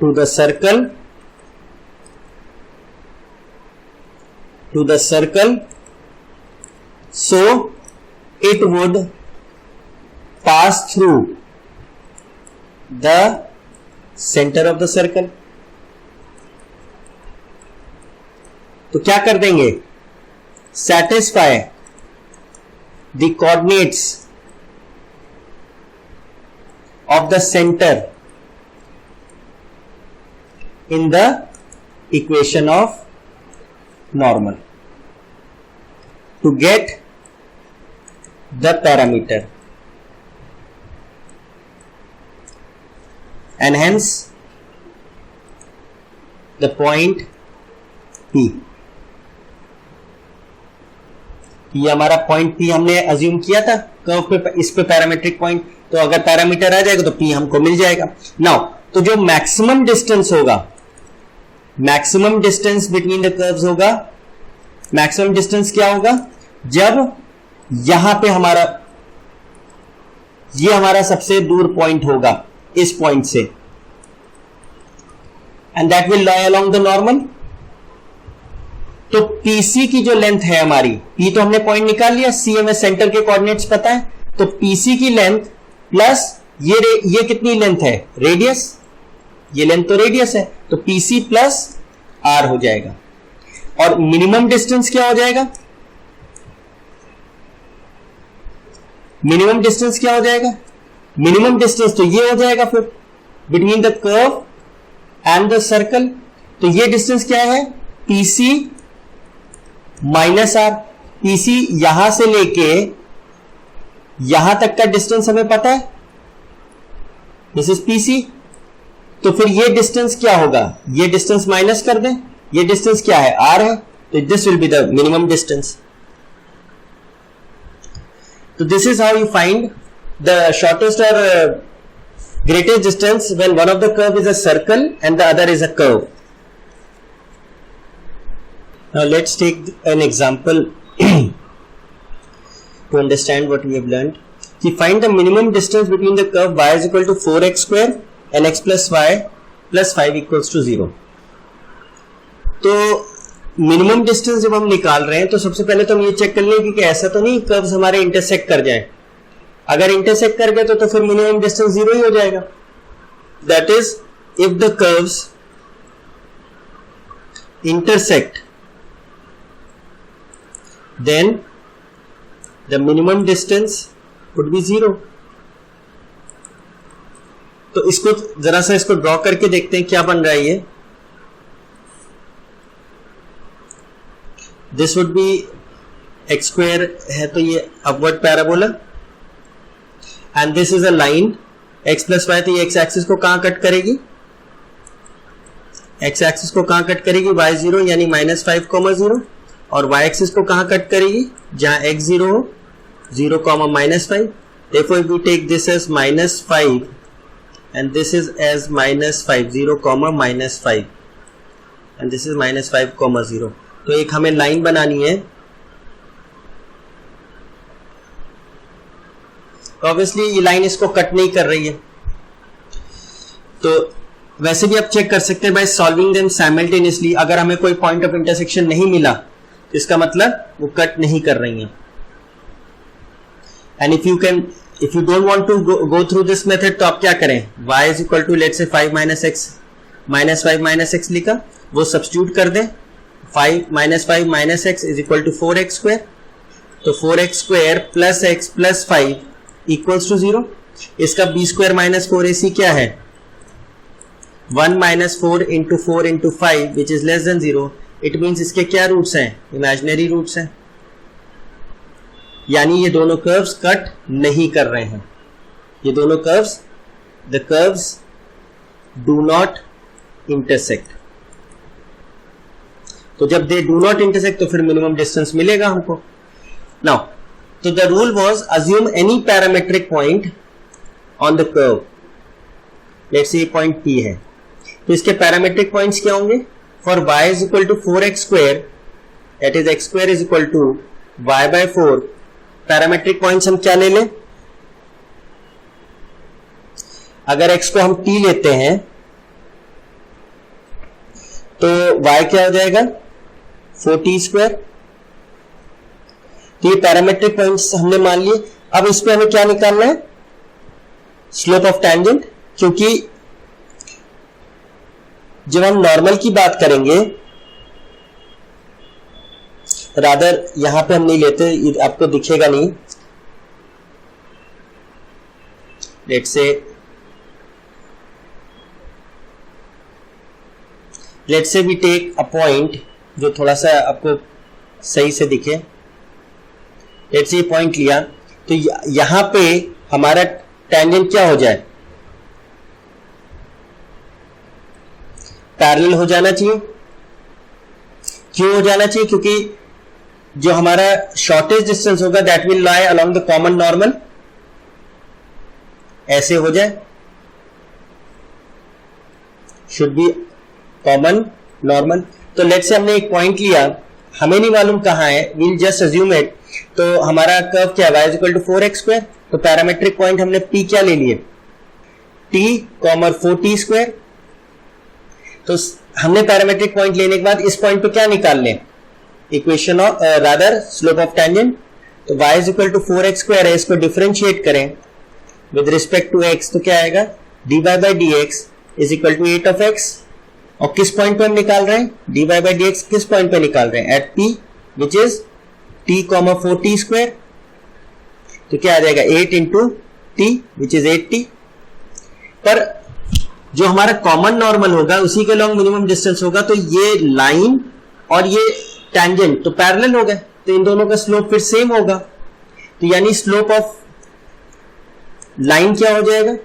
to the circle, so it would pass through the center of the circle। तो क्या कर देंगे, satisfy the coordinates of the center in the equation of normal to get the parameter, and hence the point P। ये हमारा point P हमने assume किया था curve पे, इस पे पैरामीट्रिक पॉइंट, तो अगर पैरामीटर आ जाएगा तो P हमको मिल जाएगा। नाउ तो जो मैक्सिमम डिस्टेंस होगा maximum distance between the curves होगा, मैक्सिमम डिस्टेंस क्या होगा, जब यहां पे ये हमारा सबसे दूर पॉइंट होगा इस पॉइंट से, and that will lie along the normal. तो PC की जो लेंथ है हमारी, P तो हमने पॉइंट निकाल लिया, C हमें सेंटर के कोऑर्डिनेट्स पता है, तो PC की लेंथ प्लस ये कितनी लेंथ है, रेडियस, ये लेंथ तो रेडियस है, तो PC प्लस R हो जाएगा। और मिनिमम डिस्टेंस क्या हो जाएगा, मिनिमम डिस्टेंस क्या हो जाएगा, मिनिमम डिस्टेंस तो ये हो जाएगा फिर between the curve and the circle. तो ये डिस्टेंस क्या है, PC माइनस R। PC यहां से लेके यहां तक का डिस्टेंस हमें पता है, दिस इज PC। तो फिर ये डिस्टेंस क्या होगा, ये डिस्टेंस माइनस कर दें, ये डिस्टेंस क्या है, R है, तो this will be the minimum distance. So this is how you find the shortest or greatest distance when one of the curve is a circle and the other is a curve. Now let's take an example to understand what we have learned. We find the minimum distance between the curve y is equal to 4x square and x plus y plus 5 equals to 0. तो minimum distance जब हम निकाल रहे हैं तो सबसे पहले तो हम ये चेक कर लेंगे कि ऐसा तो नहीं कर्व्स हमारे इंटरसेक्ट कर जाएं। अगर इंटरसेक्ट कर गए तो फिर मिनिमम डिस्टेंस 0 ही हो जाएगा। That is if the curves intersect then the minimum distance would be 0। तो इसको जरा सा इसको ड्रॉ करके देखते हैं क्या बन रहा है ये। This would be x square है तो ये upward parabola and this is a line x plus y. तो ये एक्स एक्सिस को कहां कट करेगी, एक्स एक्सिस को कहां कट करेगी, y0 यानी -5, और y एक्सिस को कहां कट करेगी, जहां x0 हो, 0, -5। therefore if we take this as -5 and this is as -5, 0, -5 and this is -5, 0। तो एक हमें लाइन बनानी है। ऑब्वियसली ये लाइन इसको कट नहीं कर रही है, तो वैसे भी आप चेक कर सकते हैं बाय सॉल्विंग देम साइमल्टेनियसली। अगर हमें कोई पॉइंट ऑफ इंटरसेक्शन नहीं मिला तो इसका मतलब वो कट नहीं कर रही हैं। And if you don't want to go through this method तो आप क्या करें, y is equal to let's say 5 - x लिखा, वो सब्स्टिट्यूट कर दें। 5 - x is equal to 4x square, तो 4x square plus x plus 5 equals to 0। इसका b स्क्वायर माइनस 4ac क्या है, 1 - 4 × 4 × 5 which is less than 0। It means इसके क्या रूट्स हैं, इमेजिनरी रूट्स हैं, यानी ये दोनों कर्व्स कट नहीं कर रहे हैं। ये दोनों curves, the curves do not intersect. तो जब दे डू नॉट इंटरसेक्ट तो फिर मिनिमम डिस्टेंस मिलेगा हमको। नाउ तो the rule was assume any parametric point on the curve. Let's say point P है, तो इसके पैरामेट्रिक पॉइंट्स क्या होंगे, for y is equal to 4x square that is x square is equal to y/4। Parametric points हम क्या ले लें, अगर x को हम T लेते हैं तो y क्या हो जाएगा, 4t स्क्वायर। तो ये पैरामेट्रिक पॉइंट्स हमने मान लिए। अब इस पे हमें क्या निकालना है, स्लोप ऑफ टैंजेंट, क्योंकि जब हम नॉर्मल की बात करेंगे, रादर यहां पे हम नहीं लेते, आपको दिखेगा नहीं। Let's say we take a point जो थोड़ा सा आपको सही से दिखे। लेट्स से पॉइंट लिया, तो यहां पे हमारा टैंजेंट क्या हो जाए, पैरेलल हो जाना चाहिए। क्यों हो जाना चाहिए, क्योंकि जो हमारा शॉर्टेस्ट डिस्टेंस होगा that will lie along the common normal, ऐसे हो जाए, शुड बी कॉमन नॉर्मल। तो लेट्स से हमने एक पॉइंट लिया, हमें नहीं मालूम कहाँ है, वील जस्ट अज्यूम इट। तो हमारा कर्व क्या है, y equal to 4x square. तो पैरामेट्रिक पॉइंट हमने p क्या ले लिए, t, 4t स्क्वायर। तो हमने पैरामेट्रिक पॉइंट लेने के बाद इस पॉइंट पे क्या निकाल लें, equation of rather slope of tangent. तो y is equal to 4x square है, इसको डिफरेंशिएट करें विद रिस्पेक्ट टू x तो क्या आएगा, dy by dx is equal to 8 of x। और किस पॉइंट पे हम निकाल रहे हैं, dy बाई dx किस पॉइंट पे निकाल रहे हैं, at p which is t, 4t square. तो क्या आ जाएगा 8 into t which is 8t। पर जो हमारा कॉमन नॉर्मल होगा उसी के लॉन्ग मिनिमम डिस्टेंस होगा, तो ये लाइन और ये टेंजेंट तो पैरेलल हो गए, तो इन दोनों का स्लोप फिर सेम होगा। तो यानी स्लोप ऑफ लाइन क्या हो जाएगा,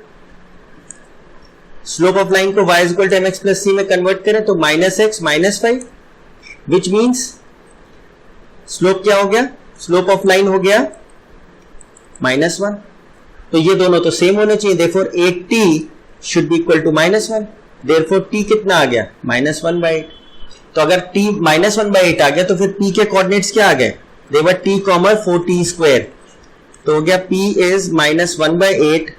स्लोप ऑफ लाइन को y equal to mx plus c में कन्वर्ट करें तो -x -5, विच मीन्स स्लोप क्या हो गया, स्लोप ऑफ लाइन हो गया -1। तो ये दोनों तो सेम होने चाहिए, therefore 8t should be equal to -1। Therefore t कितना आ गया, -1/8। तो अगर t -1/8 आ गया तो फिर p के कोऑर्डिनेट्स क्या आ गए, दे वर t, 4t स्क्वायर। तो हो गया p is -1/8,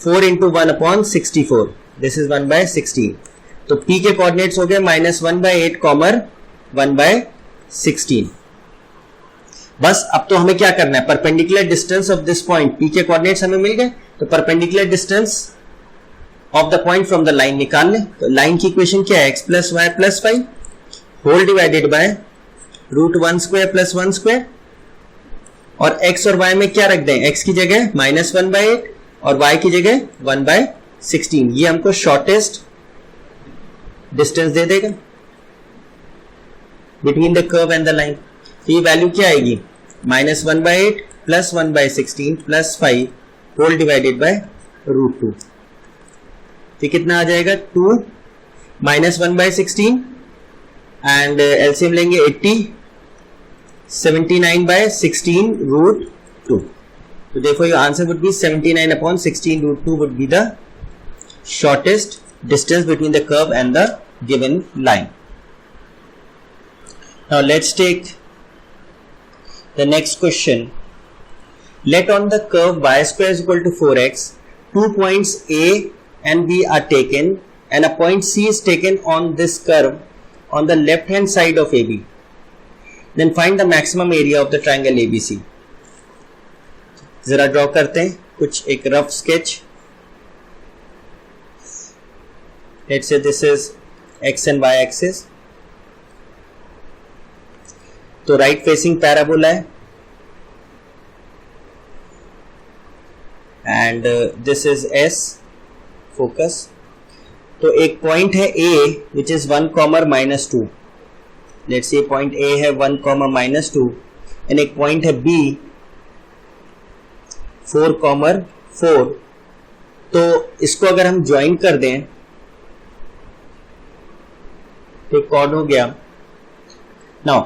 4 into 1/64, this is 1/16। तो p के कोऑर्डिनेट्स हो गए -1/8, 1/16। बस अब तो हमें क्या करना है, perpendicular distance of this point, p के कोऑर्डिनेट्स हमें मिल गए, तो perpendicular distance of the point from the line निकाल लें। तो लाइन की इक्वेशन क्या है, x plus y plus 5 whole divided by √1 square plus 1 square. और x और y में क्या रख दें, x की जगह -1/8 और y की जगह 1/16। ये हमको शॉर्टेस्ट डिस्टेंस दे देगा between the curve and the line. तो ये वैल्यू क्या आएगी, -1/8 plus 1/16 plus 5 whole divided by √2। तो कितना आ जाएगा, 2 -1/16 एंड एलसीएम लेंगे 80, 79/16 √2। So therefore your answer would be 79/16 √2 would be the shortest distance between the curve and the given line. Now let's take the next question. Let on the curve y square is equal to 4x, 2 points A and B are taken and a point C is taken on this curve on the left hand side of AB. Then find the maximum area of the triangle ABC. जरा draw करते हैं कुछ एक rough sketch. Let's say this is x and y axis. तो right facing parabola है and this is S focus. तो एक point है A which is 1, -2। Let's say point A है 1, -2 एंड एक पॉइंट है B 4, 4। तो इसको अगर हम ज्वाइन कर दें तो कॉर्ड हो गया। Now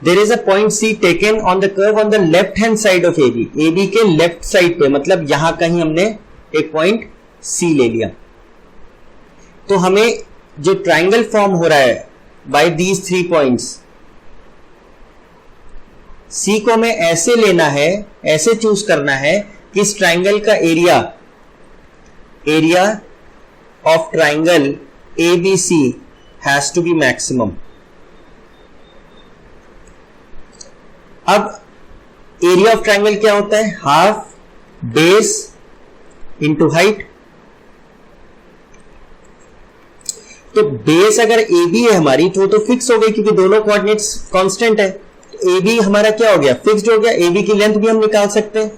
there is a point C taken on the curve on the left hand side of AB। AB के लेफ्ट साइड पे, मतलब यहां कहीं हमने एक पॉइंट C ले लिया। तो हमें जो ट्राइंगल फॉर्म हो रहा है बाय दीज 3 पॉइंट्स, C को हमें ऐसे लेना है, ऐसे चूज करना है कि इस ट्राइंगल का area of triangle ABC has to be maximum. अब एरिया ऑफ ट्राइंगल क्या होता है, हाफ बेस इंटू हाइट। तो बेस अगर AB है हमारी तो फिक्स हो गई क्योंकि दोनों कोऑर्डिनेट्स कांस्टेंट है। AB हमारा क्या हो गया, फिक्स्ड हो गया। AB की लेंथ भी हम निकाल सकते हैं,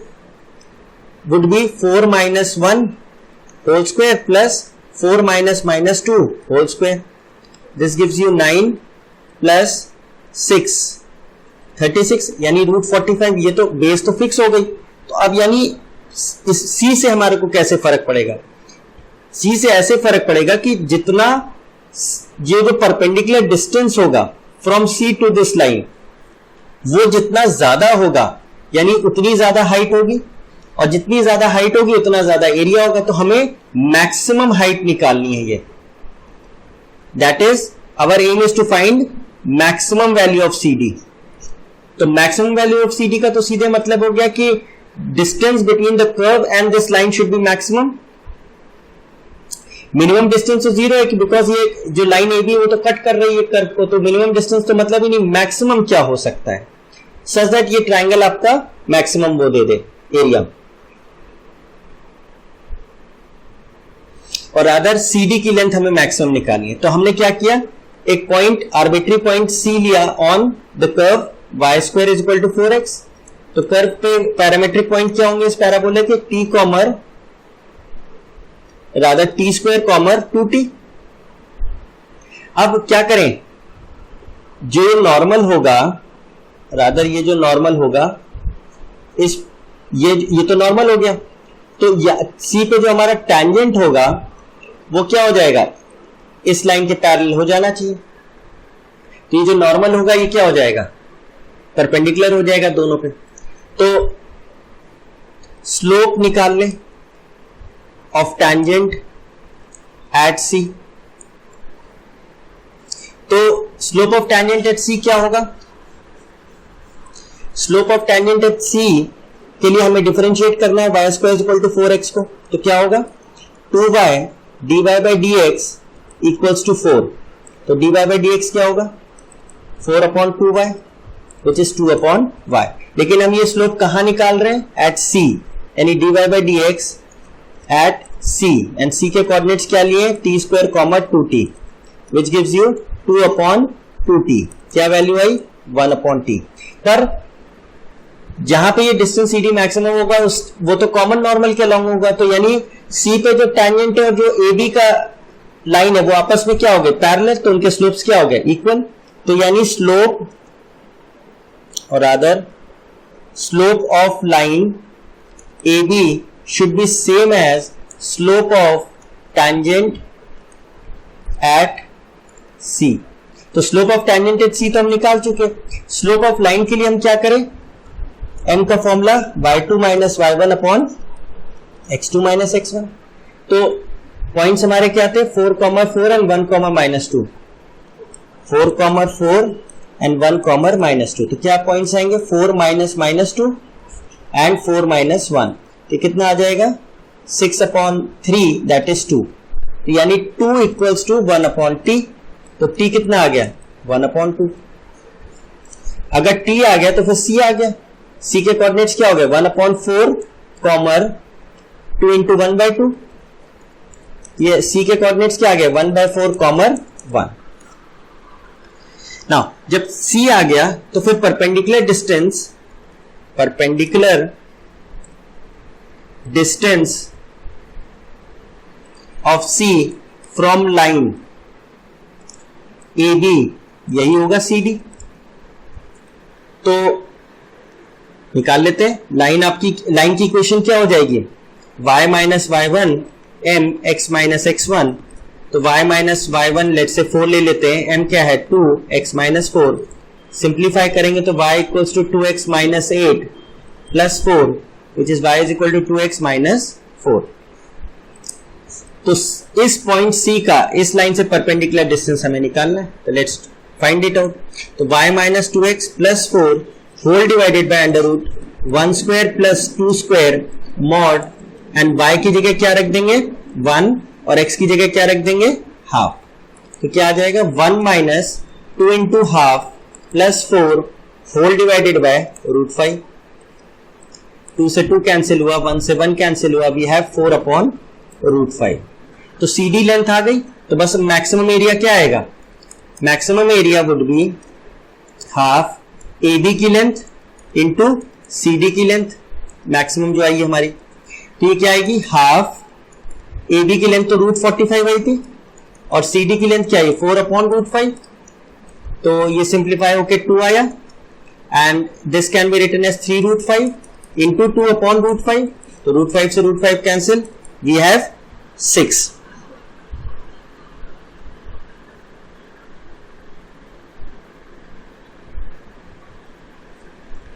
would be 4 - 1 whole square plus 4 - 2 whole square. This gives you 9 plus 6 36 यानी √45। ये तो बेस तो फिक्स हो गई। तो अब यानी इस C से हमारे को कैसे फर्क पड़ेगा, C से ऐसे फर्क पड़ेगा कि जितना ये जो परपेंडिकुलर डिस्टेंस होगा from C to this line वो जितना ज्यादा होगा यानी उतनी ज्यादा हाइट होगी, और जितनी ज्यादा हाइट होगी उतना ज्यादा एरिया होगा। तो हमें मैक्सिमम हाइट निकालनी है। ये that is our aim is to find maximum value of C D. तो maximum value of C D का तो सीधे मतलब हो गया कि distance between the curve and this line should be maximum. Minimum distance तो जीरो है कि बिकॉज ये जो लाइन ए बी वो तो कट कर रही है कर्व को, तो मिनिमम डिस्टेंस तो मतलब ही नहीं, मैक्सिमम क्या हो सकता है सच दैट ये ट्राइंगल आपका मैक्सिमम वो दे दे एरिया। और अदर सी डी की लेंथ हमें मैक्सिमम निकालनी है। तो हमने क्या किया, एक पॉइंट आर्बिट्री पॉइंट सी लिया on the curve y square is equal to 4x। तो कर्व पे पैरामेट्रिक पॉइंट क्या होंगे इस पैराबोला के, t comma rather t square comma 2t। अब क्या करें, जो नॉर्मल होगा रादर ये जो नॉर्मल होगा इस ये तो नॉर्मल हो गया, तो सी पे जो हमारा टैंजेंट होगा वो क्या हो जाएगा, इस लाइन के पैरेलल हो जाना चाहिए। तो ये जो नॉर्मल होगा ये क्या हो जाएगा, परपेंडिकुलर हो जाएगा दोनों पे। तो स्लोप निकाल ले ऑफ टैंजेंट एट सी। तो स्लोप ऑफ टैंजेंट एट सी क्या होगा, स्लोप ऑफ टैंजेंट एट सी के लिए हमें डिफरेंशिएट करना है y square equal to 4x को। तो क्या होगा, 2y dy by dx equals to 4। तो dy by dx क्या होगा, 4 upon 2y which is 2 upon y। लेकिन हम ये स्लोप कहां निकाल रहे हैं, एट c, यानी dy by dx at c, and c के कोऑर्डिनेट्स क्या लिए, t square comma 2t which gives you 2 upon 2t। क्या वैल्यू आई, 1 अपॉन t। पर जहां पे ये डिस्टेंस CD मैक्सिमम होगा वो तो कॉमन नॉर्मल के अलॉन्ग होगा, तो यानी C पे जो टैंजेंट है और जो AB का लाइन है वो आपस में क्या हो गए, पैरेलल, तो उनके स्लोप्स क्या हो गए, इक्वल। तो यानी स्लोप और other slope of line AB should be same as slope of tangent at C। तो slope of tangent at C तो हम निकाल चुके। स्लोप ऑफ लाइन के लिए हम क्या करें, m का formula y2 minus y1 upon x2 minus x1। तो पॉइंट्स हमारे क्या थे, 4,4 एंड 1,-2, 4,4 एंड 1,-2। तो क्या पॉइंट्स आएंगे, 4 -2 एंड 4 -1। तो कितना आ जाएगा, 6 अपॉन 3 दैट इज 2। तो यानी 2 इक्वल्स टू 1 अपॉन t। तो t कितना आ गया, 1 अपॉन 2। अगर t आ गया तो फिर c आ गया। c के कोऑर्डिनेट्स क्या हो गए, 1 अपॉन 4 कॉमर 2 इंटू 1/2। ये c के कोऑर्डिनेट्स क्या आ गए, 1/4 कॉमर 1। नाउ जब c आ गया तो फिर perpendicular distance of c from line AB यही होगा CD। तो निकाल लेते हैं, लाइन की इक्वेशन क्या हो जाएगी, y minus y1 m x minus x1। तो y माइनस y1 लेट से 4 ले लेते हैं, m क्या है 2 x माइनस 4। सिंप्लीफाई करेंगे तो y equals to 2x minus 8 plus 4 which is y is equal to 2x minus 4। तो इस पॉइंट C का इस लाइन से परपेंडिकुलर डिस्टेंस हमें निकालना है। तो लेट्स फाइंड इट आउट। तो y minus 2x plus 4 whole divided by under root 1 square plus 2 square mod, and y की जगह क्या रख देंगे 1 और x की जगह क्या रख देंगे हाफ। तो क्या आ जाएगा 1 minus 2 into half plus 4 whole divided by root 5। 2 से 2 कैंसिल हुआ, 1 से 1 कैंसिल हुआ, वी हैव 4 अपॉन रूट 5। तो CD लेंथ आ गई। तो बस मैक्सिमम एरिया क्या आएगा, maximum area would be half AB की लेंथ इंटू CD की लेंथ, मैक्सिमम जो आई हमारी। तो ये क्या आएगी, हाफ AB की लेंथ तो रूट 45 आई थी और CD की लेंथ क्या है 4 अपॉन रूट 5। तो ये सिंप्लीफाई होके 2 आया, and this can be written as 3 root 5 into 2 upon root 5। तो रूट 5 से root 5 cancel, we have 6।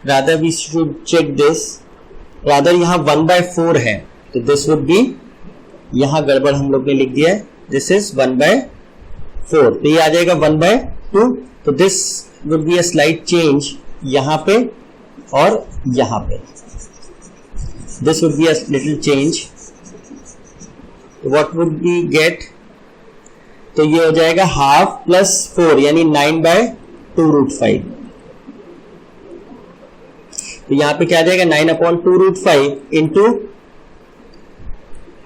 rather we should check this, rather यहां 1/4 है तो दिस वुड बी, यहां गड़बड़ हम लोग ने लिख दिया है, दिस इज 1/4। 4, तो ये आ जाएगा 1/2। तो this would be a slight change यहां पे और यहां पे, this would be a little change. What would be get, तो ये हो जाएगा हाफ प्लस 4 यानी 9/2√5। तो यहां पे क्या आ जाएगा 9/2√5 इंटू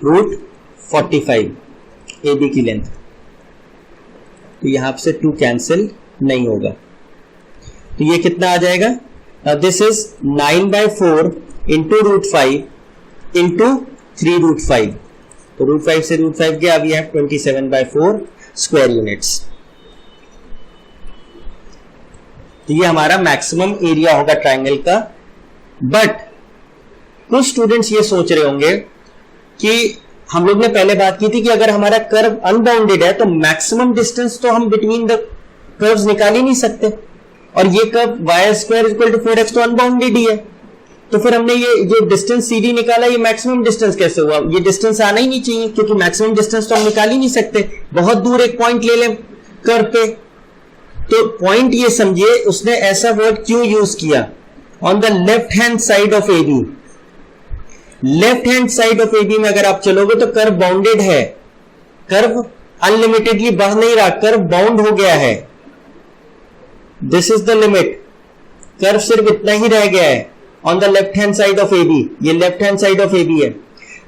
√45 AB की लेंथ। तो यहां से 2 कैंसिल नहीं होगा, तो ये कितना आ जाएगा, दिस इज 9/4 इंटू √5 इंटू 3√5। तो √5 से √5 गया, अभी है 27/4 स्क्वायर यूनिट्स। तो ये हमारा मैक्सिमम एरिया होगा ट्राइंगल का। बट कुछ स्टूडेंट्स ये सोच रहे होंगे कि हम लोग ने पहले बात की थी कि अगर हमारा कर्व अनबाउंडेड है तो मैक्सिमम डिस्टेंस तो हम बिटवीन द कर्व्स निकाल ही नहीं सकते, और ये कर्व y² = 4x तो अनबाउंडेड ही है। तो फिर हमने ये जो डिस्टेंस CD निकाला, ये मैक्सिमम डिस्टेंस कैसे हुआ? ये डिस्टेंस आना ही नहीं चाहिए, क्योंकि मैक्सिमम डिस्टेंस तो हम निकाल ही नहीं सकते। बहुत दूर एक पॉइंट ले लें कर्व पे, तो पॉइंट ये समझिए उसने ऐसा वर्ड क्यों यूज किया, on the left hand side of AB। Left hand side of AB में अगर आप चलोगे तो कर्व बाउंडेड है, कर्व अनलिमिटेडली बढ़ नहीं रहा, कर्व बाउंड हो गया है। This is the limit, curve सिर्फ इतना ही रह गया है on the left hand side of AB। ये left hand side of AB है।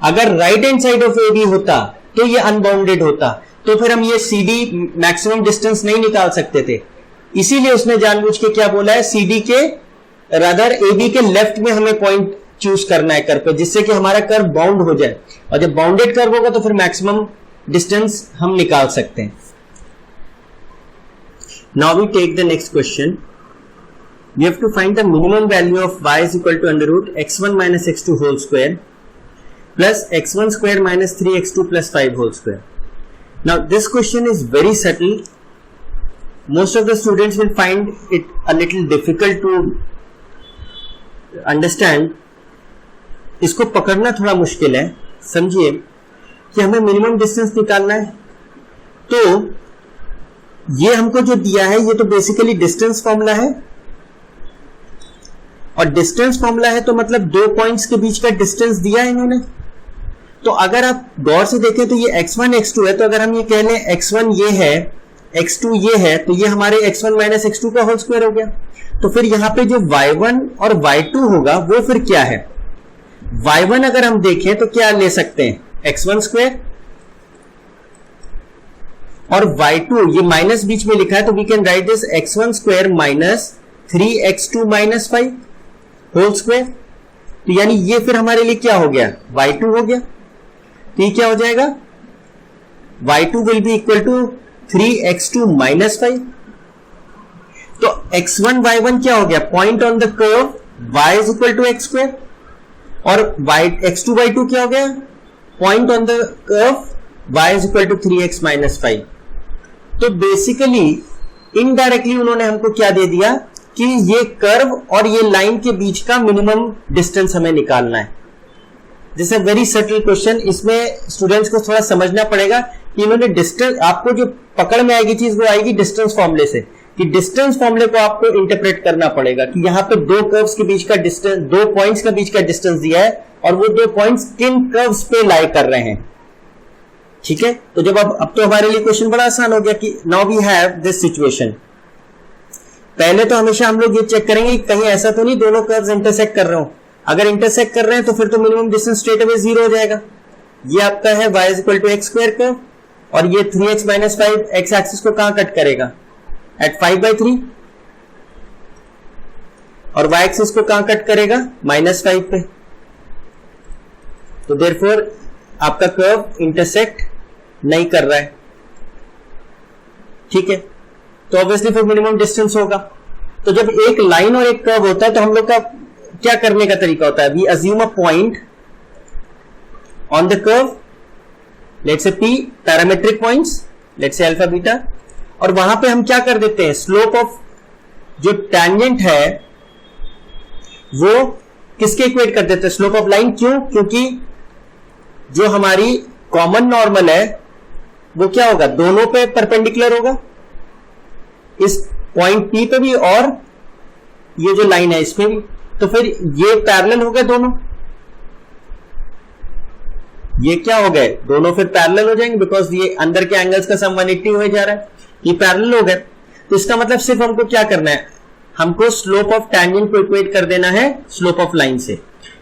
अगर right hand side of AB होता तो ये अनबाउंडेड होता, तो फिर हम ये CD मैक्सिमम डिस्टेंस नहीं निकाल सकते थे। इसीलिए उसने जानबूझ के क्या बोला है, CD के रादर AB के लेफ्ट में हमें पॉइंट चूज करना है कर्व पे, जिससे कि हमारा कर्व बाउंड हो जाए, और जब बाउंडेड कर्व होगा तो फिर मैक्सिमम डिस्टेंस हम निकाल सकते हैं। Now we take the next question. We have to find the minimum value of y is equal to under root x1 minus x2 whole square plus x1 square minus 3x2 plus 5 whole square. Now this question is very subtle. Most of the students will find it a little difficult to understand. इसको पकड़ना थोड़ा मुश्किल है। समझिए कि हमें minimum distance निकालना है, तो ये हमको जो दिया है ये तो बेसिकली डिस्टेंस फॉर्मूला है, और डिस्टेंस फॉर्मूला है तो मतलब दो पॉइंट्स के बीच का डिस्टेंस दिया है इन्होंने। तो अगर आप गौर से देखें तो ये x1 x2 है, तो अगर हम ये कह लें x1 ये है x2 ये है, तो ये हमारे x1 माइनस x2 का होल स्क्वायर हो गया। तो फिर यहां पे जो y1 और y2 होगा वो फिर क्या है, y1 अगर हम देखें तो क्या ले सकते हैं x1 स्क्वायर, और y2 ये माइनस बीच में लिखा है तो we can write this x1 square minus 3x2 minus 5 whole square. तो यानी ये फिर हमारे लिए क्या हो गया, y2 हो गया। तो ये क्या हो जाएगा, y2 will be equal to 3x2 minus 5। तो x1 y1 क्या हो गया, point on the curve y is equal to x square, और x2 y2 क्या हो गया, point on the curve y is equal to 3x minus 5। तो basically indirectly उन्होंने हमको क्या दे दिया कि ये कर्व और ये लाइन के बीच का मिनिमम डिस्टेंस हमें निकालना है। This is a very subtle question. इसमें स्टूडेंट्स को थोड़ा समझना पड़ेगा कि इन्होंने डिस्टेंस, आपको जो पकड़ में आएगी चीज वो आएगी डिस्टेंस फॉर्मूले से, कि डिस्टेंस फॉर्मूले को आपको इंटरप्रेट करना पड़ेगा कि यहाँ पे दो कर्व्स के बीच का डिस्टेंस, दो पॉइंट्स के बीच का डिस्टेंस दिया है, और वो दो पॉइंट्स किन कर्व्स पे लाई कर रहे हैं। ठीक है, तो जब अब तो हमारे लिए क्वेश्चन बड़ा आसान हो गया कि now we have this situation. पहले तो हमेशा हम लोग ये चेक करेंगे कि कहीं ऐसा तो नहीं दोनों कर्व्स इंटरसेक्ट कर रहे हो। अगर इंटरसेक्ट कर रहे हैं तो फिर तो मिनिमम डिस्टेंस स्ट्रेट अवे 0 हो जाएगा। ये आपका है y is equal to x square curve, और ये 3x माइनस 5 एक्स एक्सिस को कहां कट करेगा, एट 5/3, और y एक्सिस को कहां कट करेगा, -5 पे। तो देयरफॉर आपका कर्व इंटरसेक्ट नहीं कर रहा है। ठीक है, तो ऑब्वियसली फिर मिनिमम डिस्टेंस होगा। तो जब एक लाइन और एक कर्व होता है तो हम लोग का क्या करने का तरीका होता है, we assume a point on the curve, let's say p parametric points, let's say alpha beta, और वहां पे हम क्या कर देते हैं, स्लोप ऑफ जो टैंजेंट है वो किसके इक्वेट कर देते हैं, स्लोप ऑफ लाइन। क्यों, क्योंकि जो हमारी कॉमन नॉर्मल है वो क्या होगा, दोनों पे परपेंडिकुलर होगा, इस पॉइंट P पे भी और ये जो लाइन है इसमें भी। तो फिर ये पैरेलल हो गए दोनों, ये क्या हो गए, दोनों फिर पैरेलल हो जाएंगे, बिकॉज ये अंदर के एंगल्स का सम 180 हो जा रहा है, ये पैरेलल हो गए। तो इसका मतलब सिर्फ हमको क्या करना है, हमको स्लोप ऑफ टैंजेंट को इक्वेट कर देना है स्लोप ऑफ लाइन से।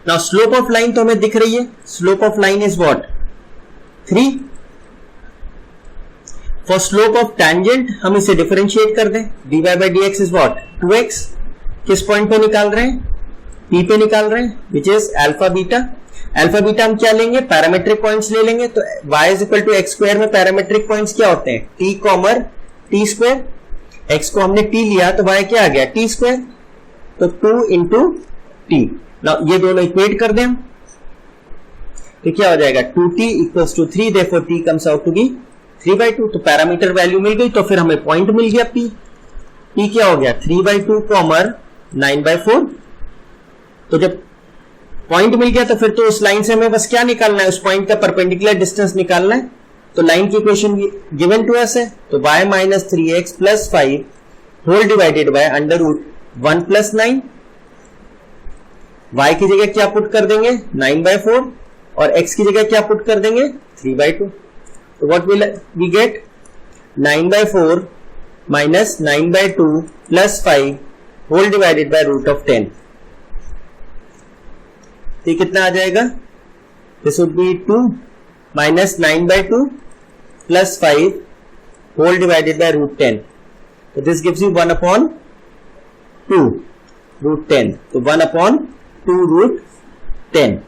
नाउ स्लोप ऑफ लाइन तो हमें दिख रही है, slope of line is what, 3। For slope of tangent हम इसे डिफरेंशिएट कर दें, dy by dx is what, 2x। किस पॉइंट पे निकाल रहे हैं, P पे निकाल रहे हैं, which is alpha beta. Alpha beta हम क्या लेंगे, पैरामेट्रिक पॉइंट्स ले लेंगे। तो y is equal to x square में पैरामेट्रिक पॉइंट्स क्या होते हैं, t comma t square. x को हमने t लिया तो y क्या आ गया, t स्क्वायर, तो 2 इंटू टी। ये दोनों इक्वेट कर दें हम, तो क्या हो जाएगा, 2t equals to 3, therefore t comes out to be 3/2। तो पैरामीटर वैल्यू मिल गई, तो फिर हमें पॉइंट मिल गया p। p क्या हो गया, 3/2 कॉमर 9/4। तो जब पॉइंट मिल गया तो फिर तो उस लाइन से हमें बस क्या निकालना है, उस पॉइंट का परपेंडिकुलर डिस्टेंस निकालना है। तो लाइन की इक्वेशन गिवन टू अस है, तो y minus 3x plus 5 whole divided by under root 1 plus 9। y की जगह क्या पुट कर देंगे, 9/4, और x की जगह क्या पुट कर देंगे, 3/2। तो what will we get, 9/4 minus 9/2 plus 5 whole divided by root of 10। तो कितना आ जाएगा, this would be 2 minus 9/2 plus 5 whole divided by root 10। तो दिस गिव्स यू 1/2 रूट 10। तो 1/2 रूट 10।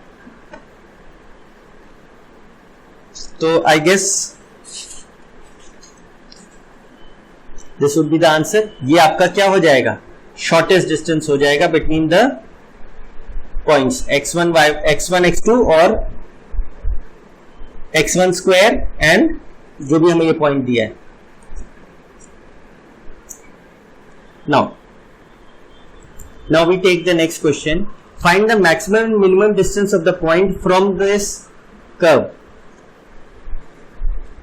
तो I guess this would be the answer. ये आपका क्या हो जाएगा, शॉर्टेस्ट डिस्टेंस हो जाएगा between the points x1 x2 और x1 स्क्वायर एंड जो भी हमें ये पॉइंट दिया है। now we take the next question, find the maximum and minimum distance of the point from this curve।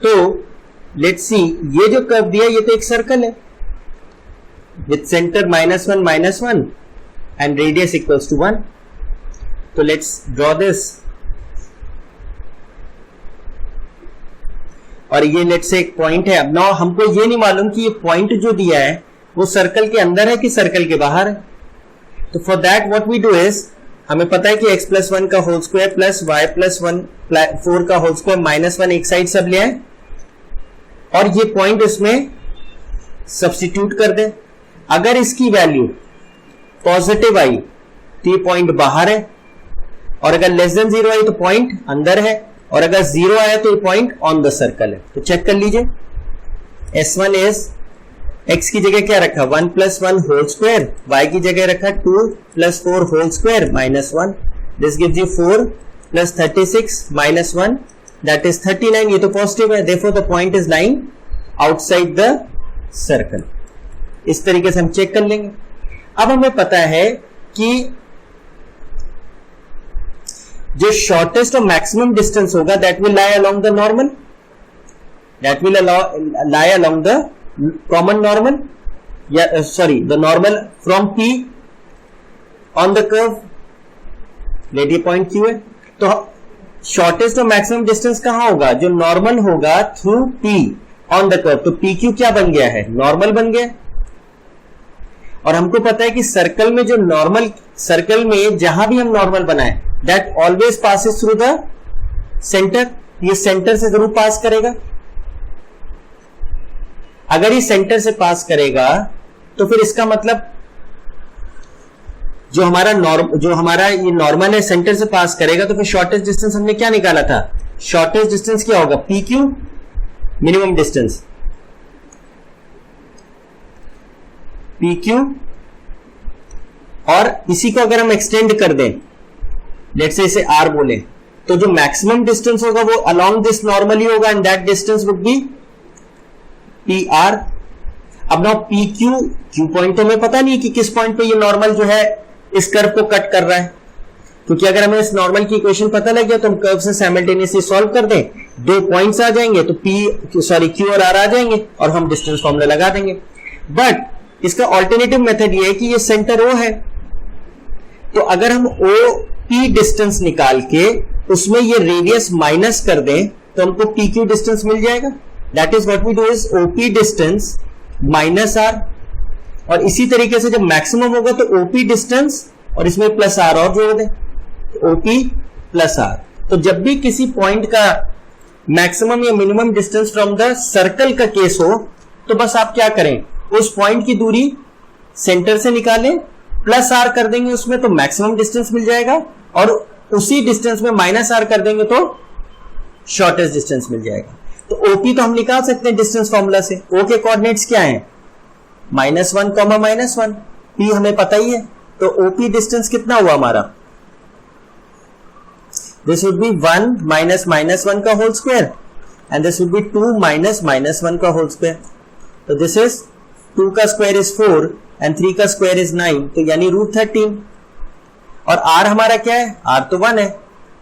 तो let's see, ये जो कर्व दिया ये तो एक सर्कल है with center -1 and radius equals to 1। तो लेट्स ड्रॉ दिस, और ये लेट्स से एक पॉइंट है। अब नाउ हमको ये नहीं मालूम कि ये पॉइंट जो दिया है वो सर्कल के अंदर है कि सर्कल के बाहर है। तो for that what we do is, हमें पता है कि x प्लस 1 का whole square plus y plus 4 का होल स्क्वायर माइनस 1 एक साइड सब ले आए, और ये पॉइंट इसमें सब्स्टिट्यूट कर दें। अगर इसकी वैल्यू पॉजिटिव आई तो ये पॉइंट बाहर है, और अगर लेस देन 0 आई तो पॉइंट अंदर है, और अगर 0 आया तो ये पॉइंट ऑन द सर्कल है। तो चेक कर लीजिए, S1 इज x की जगह क्या रखा, 1 प्लस 1 होल स्क्वायर, y की जगह रखा 2 plus 4 whole square minus 1। This gives you 4 plus 36 minus 1, that is 39। ये तो पॉजिटिव है, therefore the point is lying outside the circle. इस तरीके से हम चेक कर लेंगे। अब हमें पता है कि जो शॉर्टेस्ट और मैक्सिमम डिस्टेंस होगा that will lie along the normal, that will lie along the common normal, या sorry the normal from P on the curve. Let ये पॉइंट Q है, तो शॉर्टेस्ट और मैक्सिमम डिस्टेंस कहां होगा, जो नॉर्मल होगा through P on the curve. तो PQ क्या बन गया है, नॉर्मल बन गया। और हमको पता है कि सर्कल में जो नॉर्मल, सर्कल में जहां भी हम नॉर्मल बनाए that always passes through the centre. ये सेंटर से जरूर पास करेगा। अगर ये सेंटर से पास करेगा तो फिर इसका मतलब जो हमारा ये नॉर्मल है सेंटर से पास करेगा, तो फिर शॉर्टेस्ट डिस्टेंस हमने क्या निकाला था, शॉर्टेस्ट डिस्टेंस क्या होगा, PQ, मिनिमम डिस्टेंस PQ। और इसी को अगर हम एक्सटेंड कर दें, लेट्स से इसे R बोले, तो जो मैक्सिमम डिस्टेंस होगा वो अलोंग दिस नॉर्मली होगा, and that distance would B PR। अब नाउ Q पॉइंट तो हमें पता नहीं कि किस पॉइंट पे ये नॉर्मल जो है इस कर्व को कट कर रहा है। क्योंकि अगर हमें इस नॉर्मल की इक्वेशन पता लग गया तो हम कर्व से साइमल्टेनियसली सॉल्व कर दें, 2 पॉइंट्स आ जाएंगे तो Q और R आ जाएंगे और हम डिस्टेंस फॉर्मूला लगा देंगे। बट इसका ऑल्टरनेटिव मेथड ये है कि ये सेंटर O है, तो अगर हम OP डिस्टेंस निकाल के उसमें ये रेडियस माइनस कर दें तो हमको PQ डिस्टेंस मिल जाएगा। That is what we do is OP distance minus R, और इसी तरीके से जब मैक्सिमम होगा तो OP डिस्टेंस और इसमें प्लस R और जोड़ दें, OP प्लस R। तो जब भी किसी पॉइंट का मैक्सिमम या minimum distance from the circle का केस हो तो बस आप क्या करें, उस पॉइंट की दूरी सेंटर से निकालें, प्लस R कर देंगे उसमें तो मैक्सिमम डिस्टेंस मिल जाएगा, और उसी डिस्टेंस में माइनस R कर देंगे तो शॉर्टेस्ट डिस्टेंस मिल जाएगा। तो OP तो हम निकाल सकते हैं डिस्टेंस फॉर्मूला से। O के कोऑर्डिनेट्स क्या हैं, -1, -1, P हमें पता ही है, तो OP डिस्टेंस कितना हुआ हमारा, दिस वुड बी 1 माइनस -1 का whole square and this would be 2 minus -1 का होल स्क्वायर। तो दिस इज 2 का स्क्वायर इज 4 एंड 3 का स्क्वायर इज 9, तो यानी √13। और R हमारा क्या है, R तो 1 है,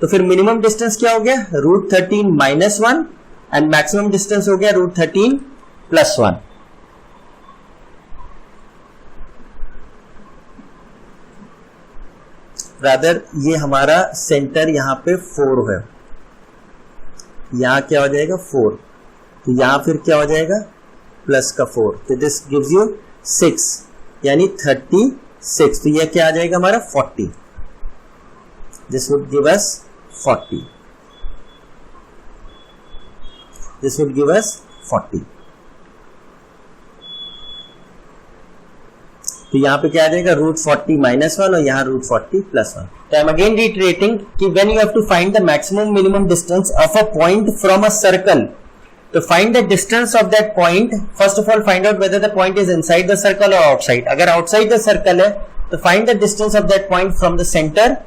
तो फिर मिनिमम डिस्टेंस क्या हो गया, √13 माइनस 1 एंड मैक्सिमम डिस्टेंस हो गया √13 प्लस 1। रादर ये हमारा सेंटर यहां पे 4 है, यहां क्या हो जाएगा 4, तो यहां फिर क्या हो जाएगा प्लस का 4, तो दिस गिव्स यू 6 यानी 36, तो यह क्या आ जाएगा हमारा 40, this would give us 40, this would give us 40। तो यहां पे क्या आ जाएगा √40 माइनस 1 और यहां √40 प्लस 1। तो आई एम अगेन रिटरेटिंग कि when you have to find the maximum minimum distance of a point from a circle, तो find the distance of that point, first of all find out whether the point is inside the circle और outside. अगर outside the circle है तो find the distance of that point from the centre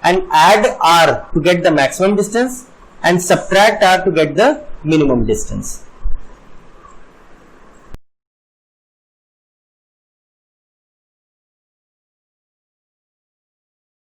and add R to get the maximum distance and subtract R to get the minimum distance.